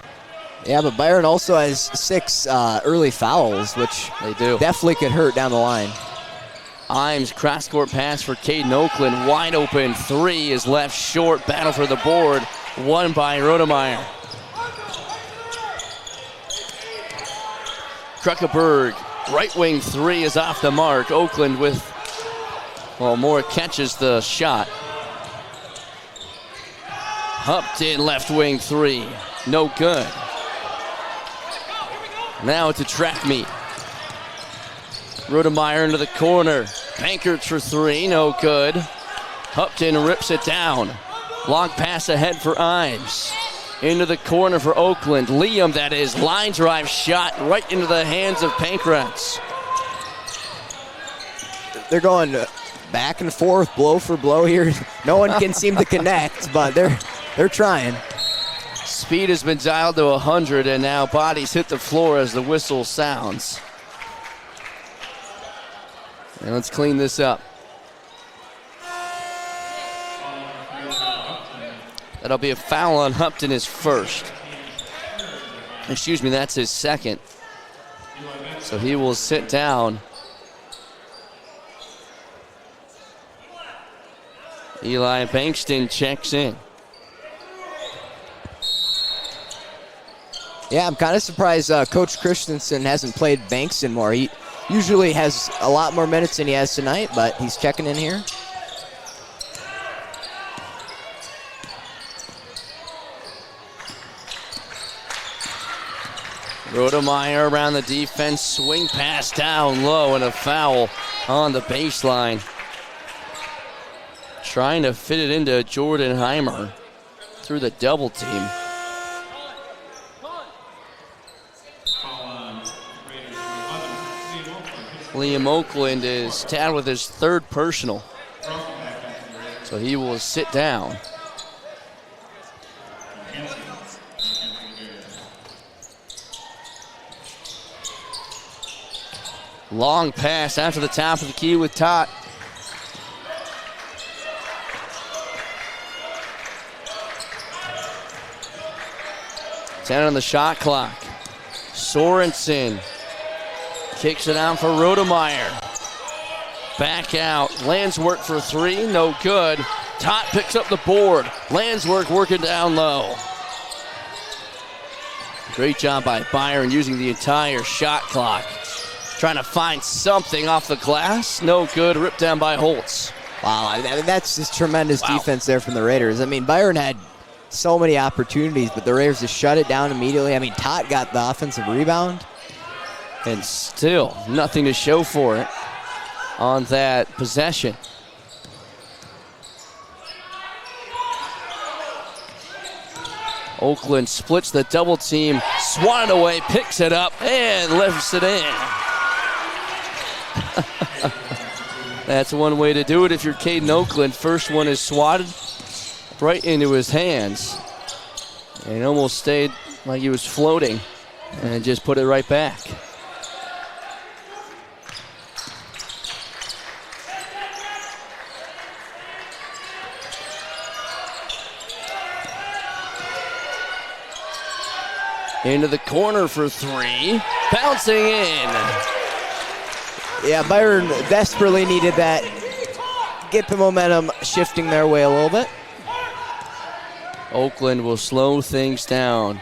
Yeah, but Byron also has 6 early fouls, which they do definitely could hurt down the line. Imes cross-court pass for Caden Oakland. Wide open 3 is left short. Battle for the board. Won by Rodemeyer. Kruckeberg, right wing three is off the mark. Oakland with, Moore catches the shot. Hupton, left wing three, no good. Now it's a track meet. Rudemeyer into the corner. Bankert for three, no good. Hupton rips it down. Long pass ahead for Ives. Into the corner for Oakland. Liam, that is, line drive shot right into the hands of Pankratz. They're going back and forth, blow for blow here. No one can seem to connect, but they're trying. Speed has been dialed to 100, and now bodies hit the floor as the whistle sounds. And let's clean this up. That'll be a foul on Hupton, his first. Excuse me, that's his second. So he will sit down. Eli Bankston checks in. Yeah, I'm kind of surprised Coach Christensen hasn't played Bankston more. He usually has a lot more minutes than he has tonight, but he's checking in here. Rodemeyer around the defense, swing pass down low, and a foul on the baseline. Trying to fit it into Jordan Heimer through the double team. Liam Oakland is tagged with his third personal. So he will sit down. Long pass after the top of the key with Tot. Ten on the shot clock. Sorensen kicks it out for Rodemeyer. Back out. Landswork for three. No good. Tot picks up the board. Landswork working down low. Great job by Byron using the entire shot clock. Trying to find something off the glass. No good. Ripped down by Holtz. Wow, that's just tremendous defense there from the Raiders. I mean, Byron had so many opportunities, but the Raiders just shut it down immediately. I mean, Tot got the offensive rebound. And still nothing to show for it on that possession. Oakland splits the double team, swatted away, picks it up, and lifts it in. That's one way to do it if you're Caden Oakland. First one is swatted right into his hands. And almost stayed like he was floating and just put it right back. Into the corner for three. Bouncing in. Yeah, Byron desperately needed that. Get the momentum shifting their way a little bit. Oakland will slow things down.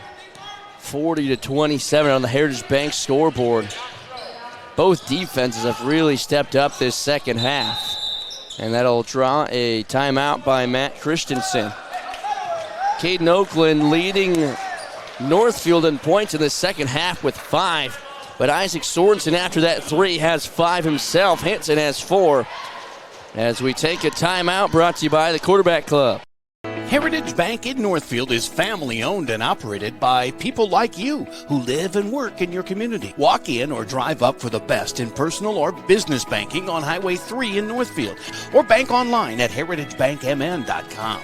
40-27 on the Heritage Bank scoreboard. Both defenses have really stepped up this second half. And that'll draw a timeout by Matt Christensen. Caden Oakland leading Northfield in points in the second half with 5. But Isaac Sorensen after that 3 has 5 himself. Hanson has 4. As we take a timeout, brought to you by the Quarterback Club. Heritage Bank in Northfield is family owned and operated by people like you who live and work in your community. Walk in or drive up for the best in personal or business banking on Highway 3 in Northfield, or bank online at heritagebankmn.com.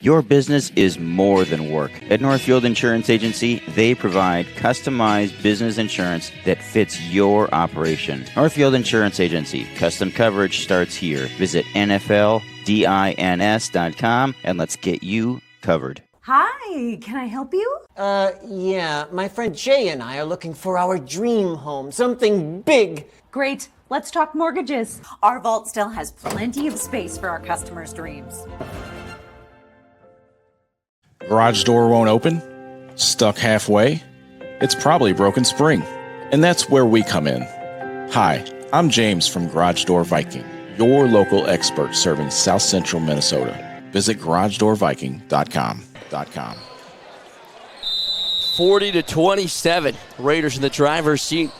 Your business is more than work. At Northfield Insurance Agency, they provide customized business insurance that fits your operation. Northfield Insurance Agency, custom coverage starts here. Visit NFLDINS.com and let's get you covered. Hi, can I help you? Yeah, my friend Jay and I are looking for our dream home, something big. Great, let's talk mortgages. Our vault still has plenty of space for our customers' dreams. Garage door won't open? Stuck halfway? It's probably a broken spring. And that's where we come in. Hi, I'm James from Garage Door Viking, your local expert serving South Central Minnesota. Visit garagedoorviking.com. 40-27. Raiders in the driver's seat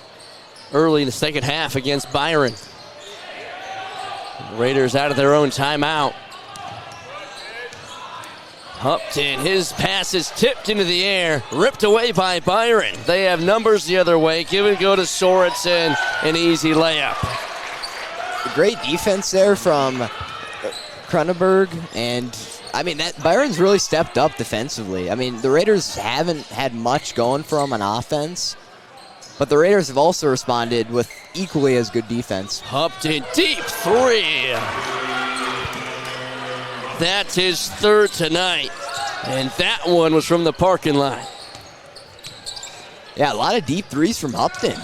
early in the second half against Byron. Raiders out of their own timeout. Upton, his pass is tipped into the air, ripped away by Byron. They have numbers the other way. Give and go to Sorensen, an easy layup. Great defense there from Cronenberg, and I mean, that Byron's really stepped up defensively. I mean, the Raiders haven't had much going for them on offense, but the Raiders have also responded with equally as good defense. Upton, deep three. That's his third tonight, and that one was from the parking lot. Yeah, a lot of deep threes from Upton.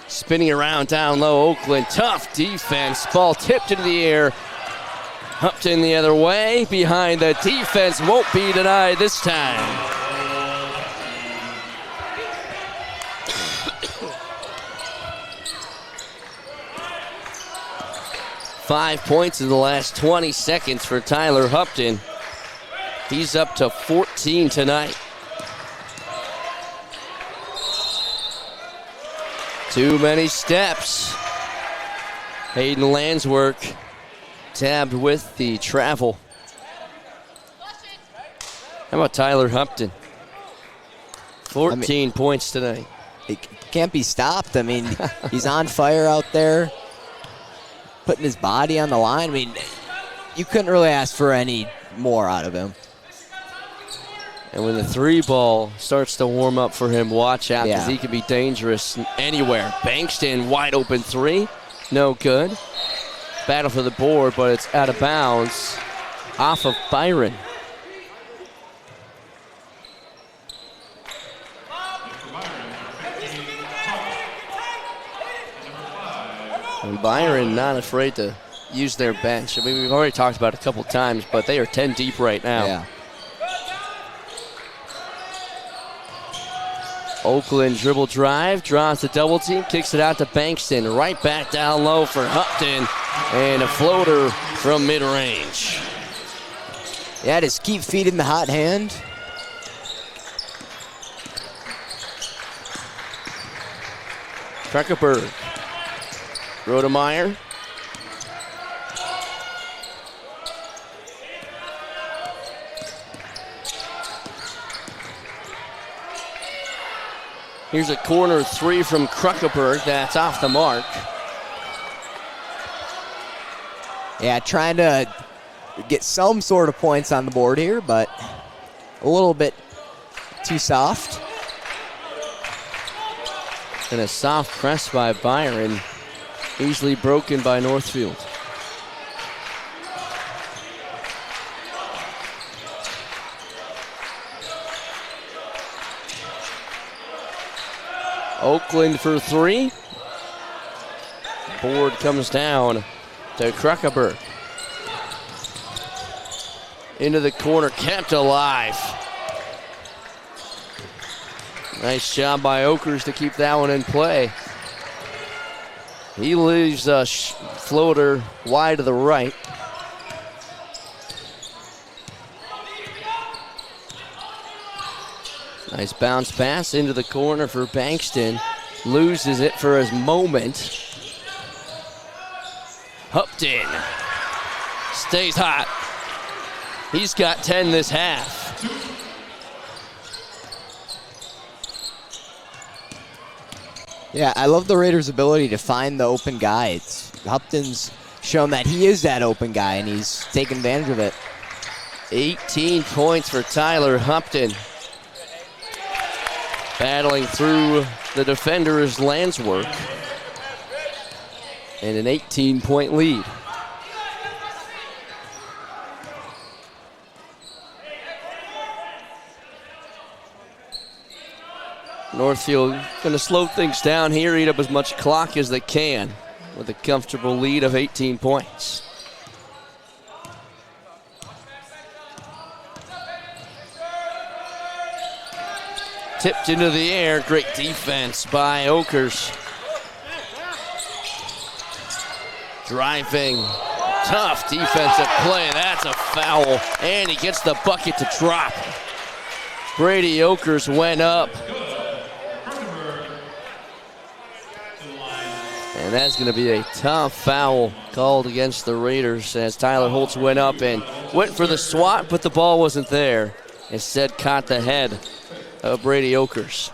Spinning around down low, Oakland, tough defense. Ball tipped into the air. Upton the other way, behind the defense, won't be denied this time. Five points in the last 20 seconds for Tyler Upton. He's up to 14 tonight. Too many steps. Hayden Landswork tabbed with the travel. How about Tyler Upton? 14 points tonight. It can't be stopped. I mean, he's on fire out there, putting his body on the line. I mean, you couldn't really ask for any more out of him. And when the three ball starts to warm up for him, watch out, because he can be dangerous anywhere. Bankston, wide open three. No good. Battle for the board, but it's out of bounds off of Byron. And Byron not afraid to use their bench. I mean, we've already talked about it a couple times, but they are 10 deep right now. Yeah. Oakland dribble drive, draws the double team, kicks it out to Bankston. Right back down low for Upton, and a floater from mid-range. Yeah, just keep feeding the hot hand. Kruckerberg. Rodemeyer. Here's a corner three from Kruckerberg. That's off the mark. Yeah, trying to get some sort of points on the board here, but a little bit too soft. And a soft press by Byron, easily broken by Northfield. Oakland for three. Board comes down to Kruckerberg. Into the corner, kept alive. Nice job by Oakers to keep that one in play. He leaves a floater wide to the right. Nice bounce pass into the corner for Bankston. Loses it for a moment. Upton stays hot. He's got 10 this half. Yeah, I love the Raiders' ability to find the open guy. Upton's shown that he is that open guy, and he's taken advantage of it. 18 points for Tyler Upton. Battling through the defender is Landswork. And an 18-point lead. Northfield going to slow things down here, eat up as much clock as they can with a comfortable lead of 18 points. Tipped into the air. Great defense by Oakers. Driving. Tough defensive play. That's a foul. And he gets the bucket to drop. Brady Oakers went up. And that's going to be a tough foul called against the Raiders as Tyler Holtz went up and went for the swat, but the ball wasn't there. Instead, caught the head of Brady Oakers.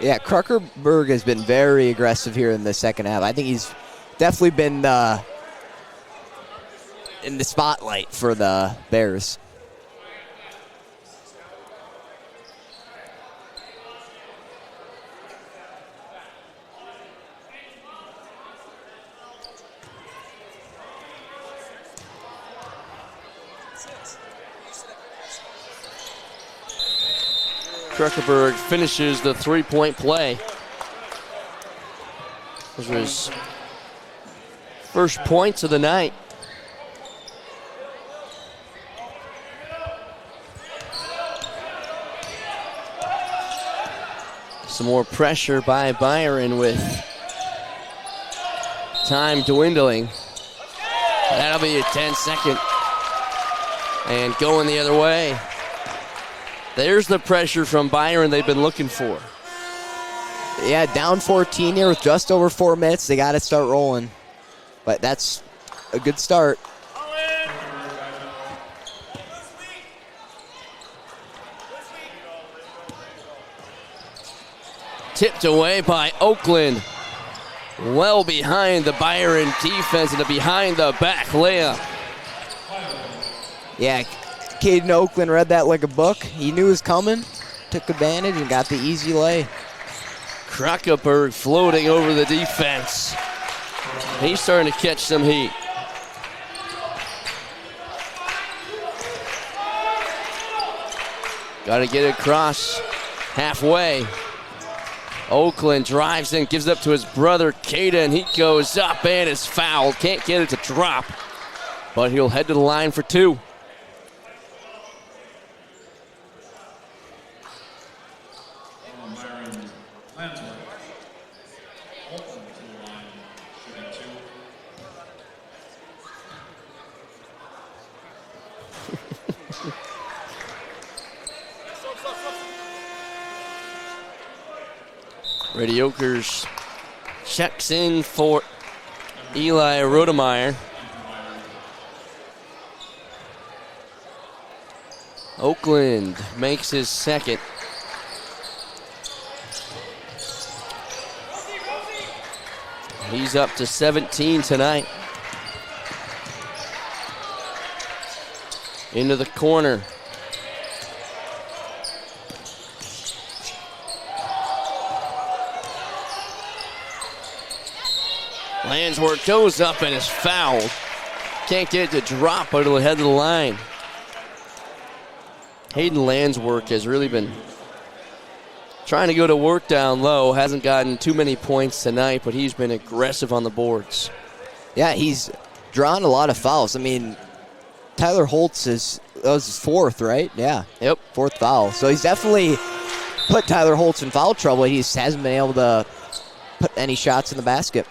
Yeah, Kruckerberg has been very aggressive here in the second half. I think he's definitely been in the spotlight for the Bears. Kruckerberg finishes the three-point play. Those were his first points of the night. Some more pressure by Byron with time dwindling. That'll be a 10-second. And going the other way. There's the pressure from Byron they've been looking for. Yeah, down 14 here with just over 4 minutes. They got to start rolling. But that's a good start. Tipped away by Oakland. Well behind the Byron defense and a behind the back layup. Yeah, Caden Oakland read that like a book. He knew it was coming, took advantage, and got the easy lay. Kruckerberg floating over the defense. He's starting to catch some heat. Got to get it across halfway. Oakland drives in, gives it up to his brother Caden. He goes up and is fouled. Can't get it to drop, but he'll head to the line for two. Brady Oakers checks in for Eli Rodemeyer. Oakland makes his second. He's up to 17 tonight. Into the corner. Landsworth goes up and is fouled. Can't get it to drop, but it'll head to the line. Hayden Landsworth has really been trying to go to work down low. Hasn't gotten too many points tonight, but he's been aggressive on the boards. Yeah, he's drawn a lot of fouls. I mean, Tyler Holtz that was his fourth, right? Yeah. Yep. Fourth foul. So he's definitely put Tyler Holtz in foul trouble. He just hasn't been able to put any shots in the basket.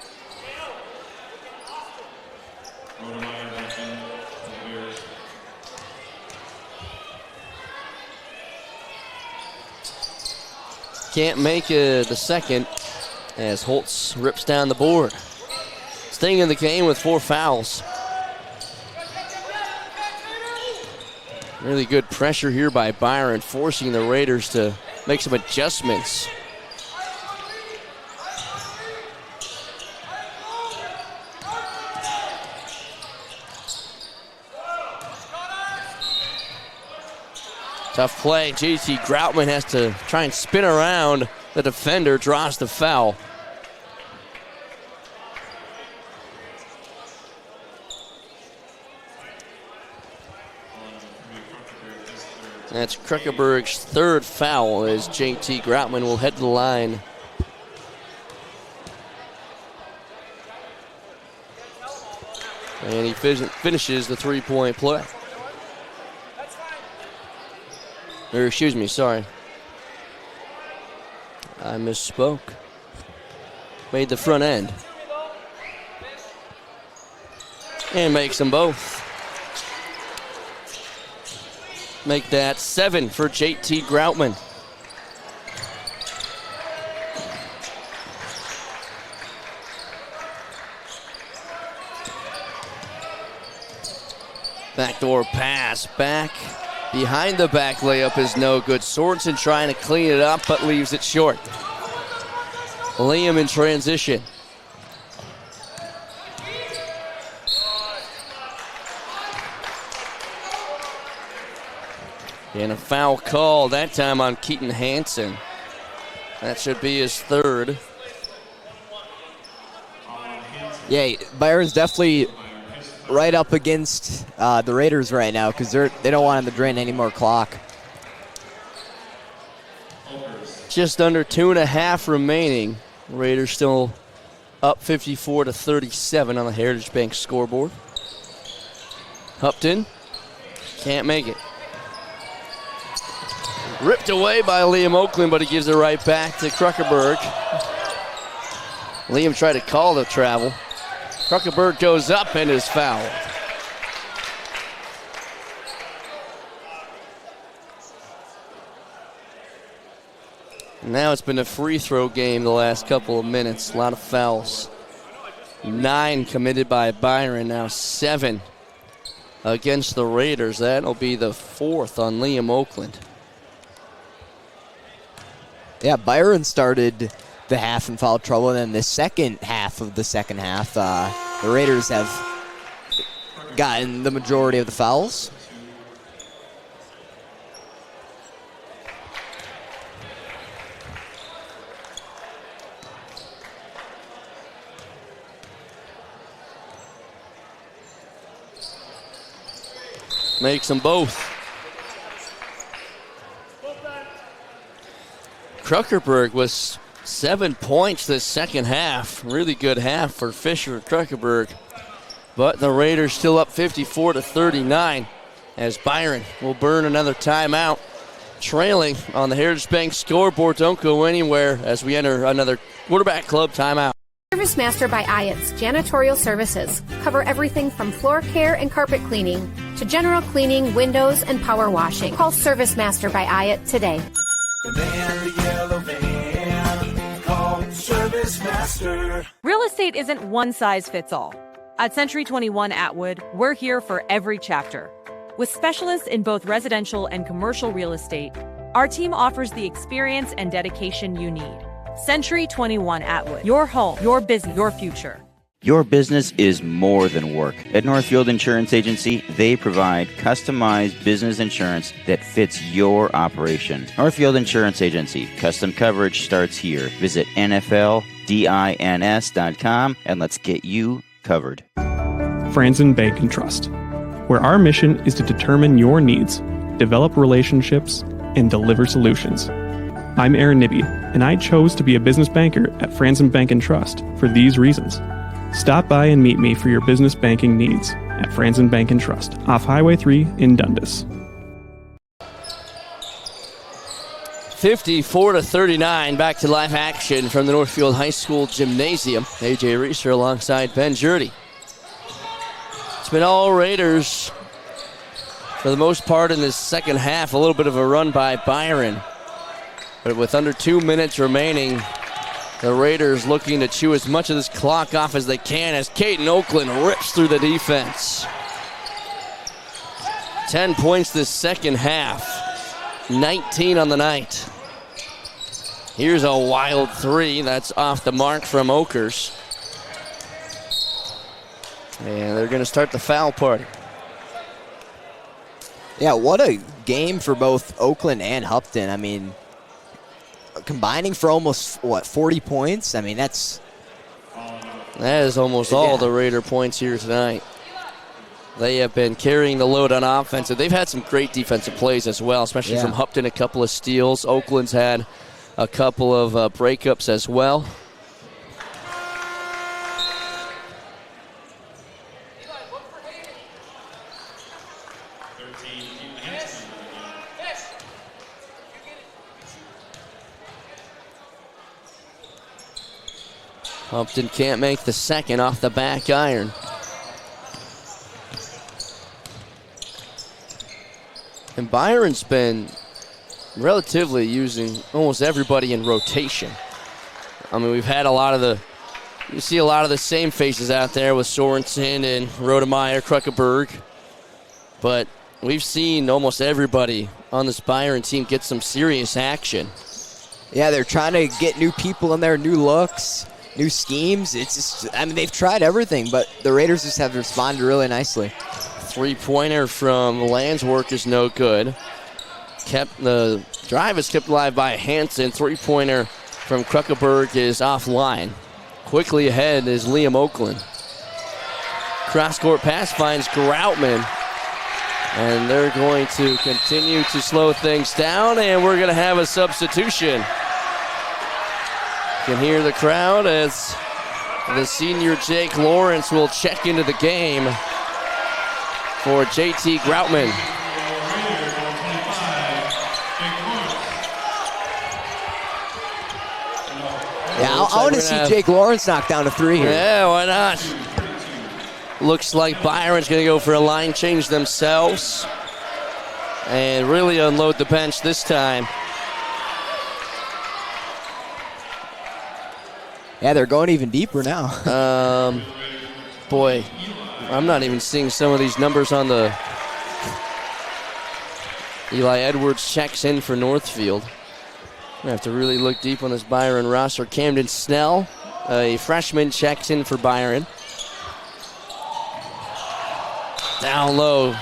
Can't make the second as Holtz rips down the board. Staying in the game with 4 fouls. Really good pressure here by Byron, forcing the Raiders to make some adjustments. Tough play. JT Groutman has to try and spin around. The defender draws the foul. That's Kruckerberg's third foul as JT Groutman will head to the line. And he finishes the three-point play. Or excuse me, sorry. I misspoke. Made the front end. And makes them both. Make that 7 for JT Groutman. Backdoor pass back. Behind the back layup is no good. Sorensen trying to clean it up, but leaves it short. Liam in transition. And a foul call, that time on Keaton Hansen. That should be his third. Yeah, Byron's definitely right up against the Raiders right now because they don't want him to drain any more clock. Just under 2.5 remaining. Raiders still up 54-37 on the Heritage Bank scoreboard. Hupton can't make it. Ripped away by Liam Oakland, but he gives it right back to Kruckerberg. Liam tried to call the travel. Kruckerberg goes up and is fouled. Now it's been a free throw game the last couple of minutes. A lot of fouls. 9 committed by Byron, now 7 against the Raiders. That'll be the 4th on Liam Oakland. Yeah, Byron started the half in foul trouble, and then the second half of the second half, the Raiders have gotten the majority of the fouls. Makes them both. Kruckerberg was 7 points this second half. Really good half for Fisher Kruckerberg. But the Raiders still up 54-39 as Byron will burn another timeout. Trailing on the Heritage Bank scoreboard. Don't go anywhere as we enter another Quarterback Club timeout. Service Master by Ayatt's Janitorial Services cover everything from floor care and carpet cleaning to general cleaning, windows, and power washing. Call Service Master by Ayatt today. The man, the yellow van, call Service Master. Real estate isn't one size fits all. At Century 21 Atwood, we're here for every chapter. With specialists in both residential and commercial real estate, our team offers the experience and dedication you need. Century 21 Atwood, your home, your business, your future. Your business is more than work. At Northfield Insurance Agency, they provide customized business insurance that fits your operation. Northfield Insurance Agency, custom coverage starts here. Visit NFLDINS.com and let's get you covered. Franzen Bank and Trust, where our mission is to determine your needs, develop relationships, and deliver solutions. I'm Aaron Nibby, and I chose to be a business banker at Franzen Bank and Trust for these reasons. Stop by and meet me for your business banking needs at Franzen Bank and Trust, off Highway 3 in Dundas. 54-39, back to live action from the Northfield High School Gymnasium. AJ Reeser alongside Ben Jurdy. It's been all Raiders for the most part in this second half. A little bit of a run by Byron. But with under 2 minutes remaining, the Raiders looking to chew as much of this clock off as they can as Caden Oakland rips through the defense. 10 points this second half, 19 on the night. Here's a wild three that's off the mark from Oakers. And they're going to start the foul party. Yeah, what a game for both Oakland and Hupton. I mean, combining for almost, 40 points? I mean, that is almost all the Raider points here tonight. They have been carrying the load on offense. They've had some great defensive plays as well, especially from Hupton, a couple of steals. Oakland's had a couple of breakups as well. Upton can't make the second off the back iron. And Byron's been relatively using almost everybody in rotation. I mean, we've had you see a lot of the same faces out there with Sorensen and Rodemeyer, Kruckeberg. But we've seen almost everybody on this Byron team get some serious action. Yeah, they're trying to get new people in there, new looks, new schemes. It's just, I mean, they've tried everything, but the Raiders just have responded really nicely. Three-pointer from Landswork is no good. The drive is kept alive by Hansen. Three-pointer from Kruckeberg is offline. Quickly ahead is Liam Oakland. Cross-court pass finds Groutman. And they're going to continue to slow things down, and we're going to have a substitution. You can hear the crowd as the senior Jake Lawrence will check into the game for JT Groutman. Yeah, I want to see Jake Lawrence knock down a three here. Yeah, why not? Looks like Byron's going to go for a line change themselves and really unload the bench this time. Yeah, they're going even deeper now. Boy, I'm not even seeing some of these numbers on the... Eli Edwards checks in for Northfield. I have to really look deep on this Byron roster. Camden Snell, a freshman, checks in for Byron. Down low.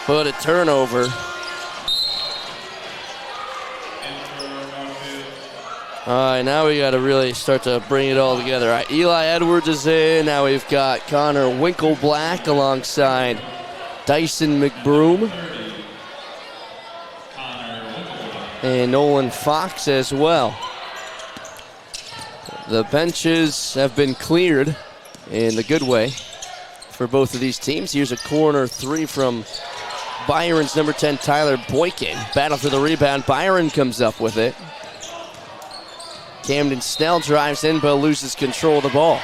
But a turnover. All right, now we got to really start to bring it all together. All right, Eli Edwards is in. Now we've got Connor Winkleblack alongside Dyson McBroom. And Nolan Fox as well. The benches have been cleared in the good way for both of these teams. Here's a corner three from Byron's number 10, Tyler Boykin. Battle for the rebound. Byron comes up with it. Camden Snell drives in but loses control of the ball.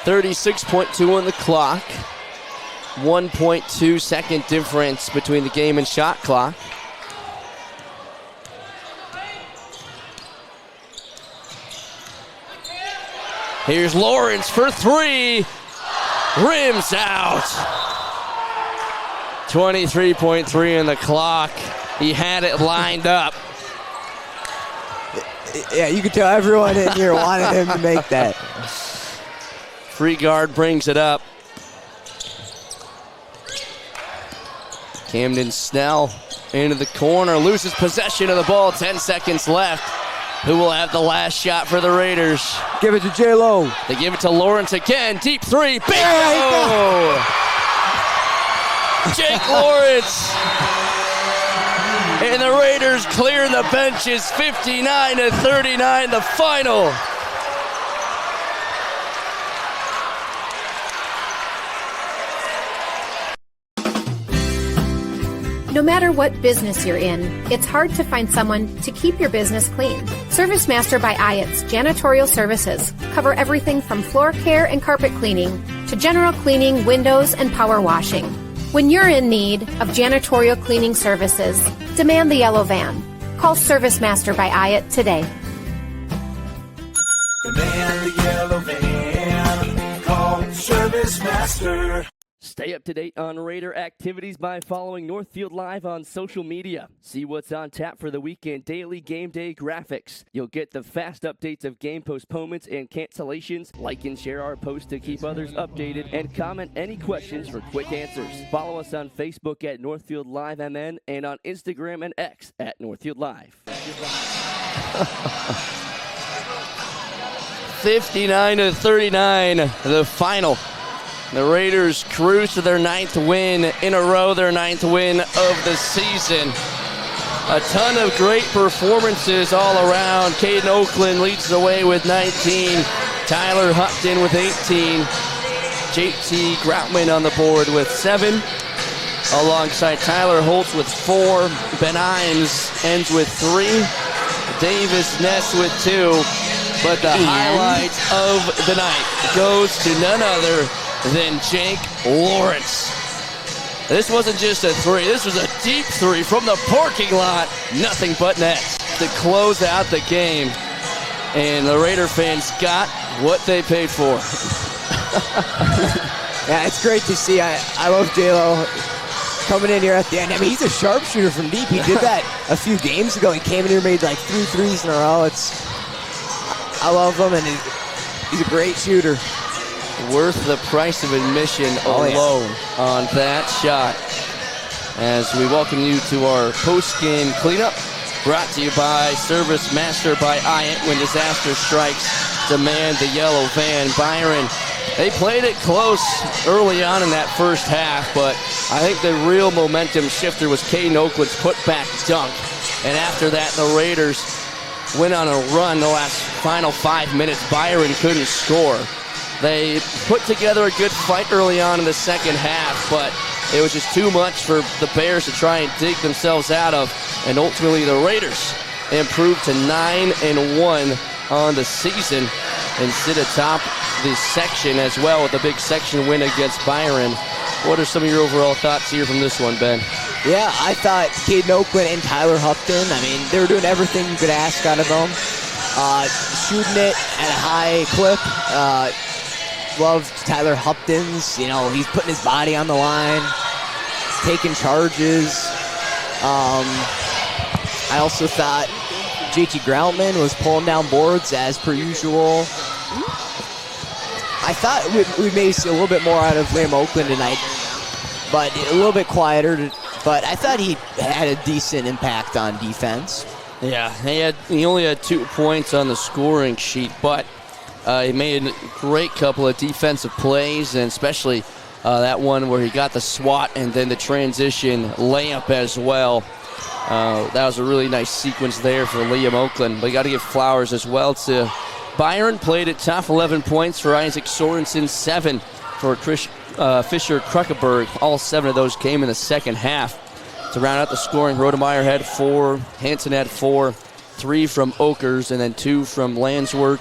36.2 on the clock. 1.2 second difference between the game and shot clock. Here's Lawrence for three. Rims out. 23.3 on the clock. He had it lined up. Yeah, you could tell everyone in here wanted him to make that. Free guard brings it up. Camden Snell into the corner, loses possession of the ball, 10 seconds left. Who will have the last shot for the Raiders? Give it to J-Lo. They give it to Lawrence again. Deep three. Bingo! Jake Lawrence. And the Raiders clear the benches 59-39, the final. No matter what business you're in, it's hard to find someone to keep your business clean. ServiceMaster by Ayatt's Janitorial Services cover everything from floor care and carpet cleaning to general cleaning, windows, and power washing. When you're in need of janitorial cleaning services, demand the yellow van. Call ServiceMaster by Ayatt today. Demand the yellow van. Call ServiceMaster. Stay up to date on Raider activities by following Northfield Live on social media. See what's on tap for the weekend daily game day graphics. You'll get the fast updates of game postponements and cancellations. Like and share our posts to keep others updated and comment any questions for quick answers. Follow us on Facebook at Northfield Live MN and on Instagram and X at Northfield Live. 59-39, the final. The Raiders cruise to their 9th win in a row, their 9th win of the season. A ton of great performances all around. Caden Oakland leads the way with 19. Tyler Hupton with 18. JT Groutman on the board with 7. Alongside Tyler Holtz with 4. Ben Imes ends with 3. Davis Ness with 2. But the highlight of the night goes to none other than Jake Lawrence. This wasn't just a 3. This was a deep 3 from the parking lot. Nothing but net to close out the game. And the Raider fans got what they paid for. Yeah, it's great to see. I love J-Lo coming in here at the end. I mean, he's a sharpshooter from deep. He did that a few games ago. He came in here and made like 3 threes in a row. I love him, and he's a great shooter. Worth the price of admission alone on that shot. As we welcome you to our post-game cleanup, brought to you by Service Master by Hyatt. When disaster strikes, demand the yellow van. Byron, they played it close early on in that first half, but I think the real momentum shifter was Caden Oakland's put-back dunk. And after that, the Raiders went on a run the final 5 minutes. Byron couldn't score. They put together a good fight early on in the second half, but it was just too much for the Bears to try and dig themselves out of. And ultimately, the Raiders improved to 9-1 on the season and sit atop the section as well with a big section win against Byron. What are some of your overall thoughts here from this one, Ben? Yeah, I thought Caden Oakland and Tyler Hupton, I mean, they were doing everything you could ask out of them. Shooting it at a high clip. Loved Tyler Hupton's, he's putting his body on the line, taking charges. I also thought JT Groutman was pulling down boards as per usual. I thought we'd maybe see a little bit more out of Liam Oakland tonight, but a little bit quieter. But I thought he had a decent impact on defense. Yeah, he only had 2 points on the scoring sheet, but he made a great couple of defensive plays, and especially that one where he got the swat and then the transition layup as well. That was a really nice sequence there for Liam Oakland. But you got to give flowers as well to Byron. Played it tough, 11 points for Isaac Sorensen, 7 for Fisher Kruckeberg. All 7 of those came in the second half. To round out the scoring, Rodemeyer had 4, Hansen had 4, 3 from Oakers, and then 2 from Landswork,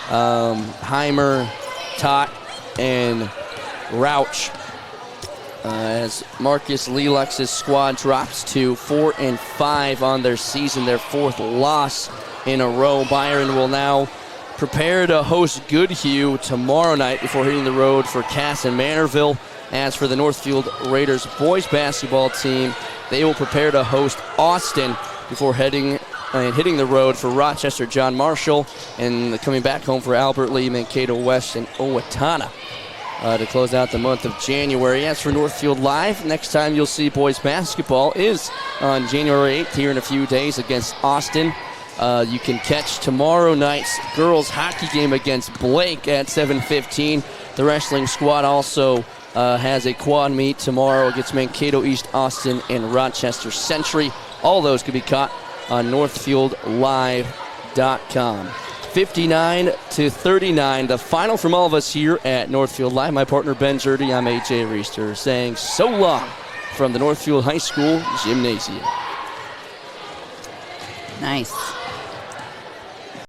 Heimer, Tot, and Rauch. As Marcus Lelux's squad drops to 4-5 on their season, their 4th loss in a row. Byron will now prepare to host Goodhue tomorrow night before hitting the road for Cass and Manorville. As for the Northfield Raiders boys basketball team, they will prepare to host Austin before hitting the road for Rochester John Marshall, and coming back home for Albert Lee, Mankato West, and Owatonna to close out the month of January. As for Northfield Live, next time you'll see boys basketball is on January 8th here in a few days against Austin. You can catch tomorrow night's girls hockey game against Blake at 7:15. The wrestling squad also has a quad meet tomorrow against Mankato East, Austin, and Rochester Century. All those can be caught on NorthfieldLive.com. 59-39, the final from all of us here at Northfield Live. My partner Ben Zerdy, I'm AJ Reister, saying so long from the Northfield High School Gymnasium. Nice.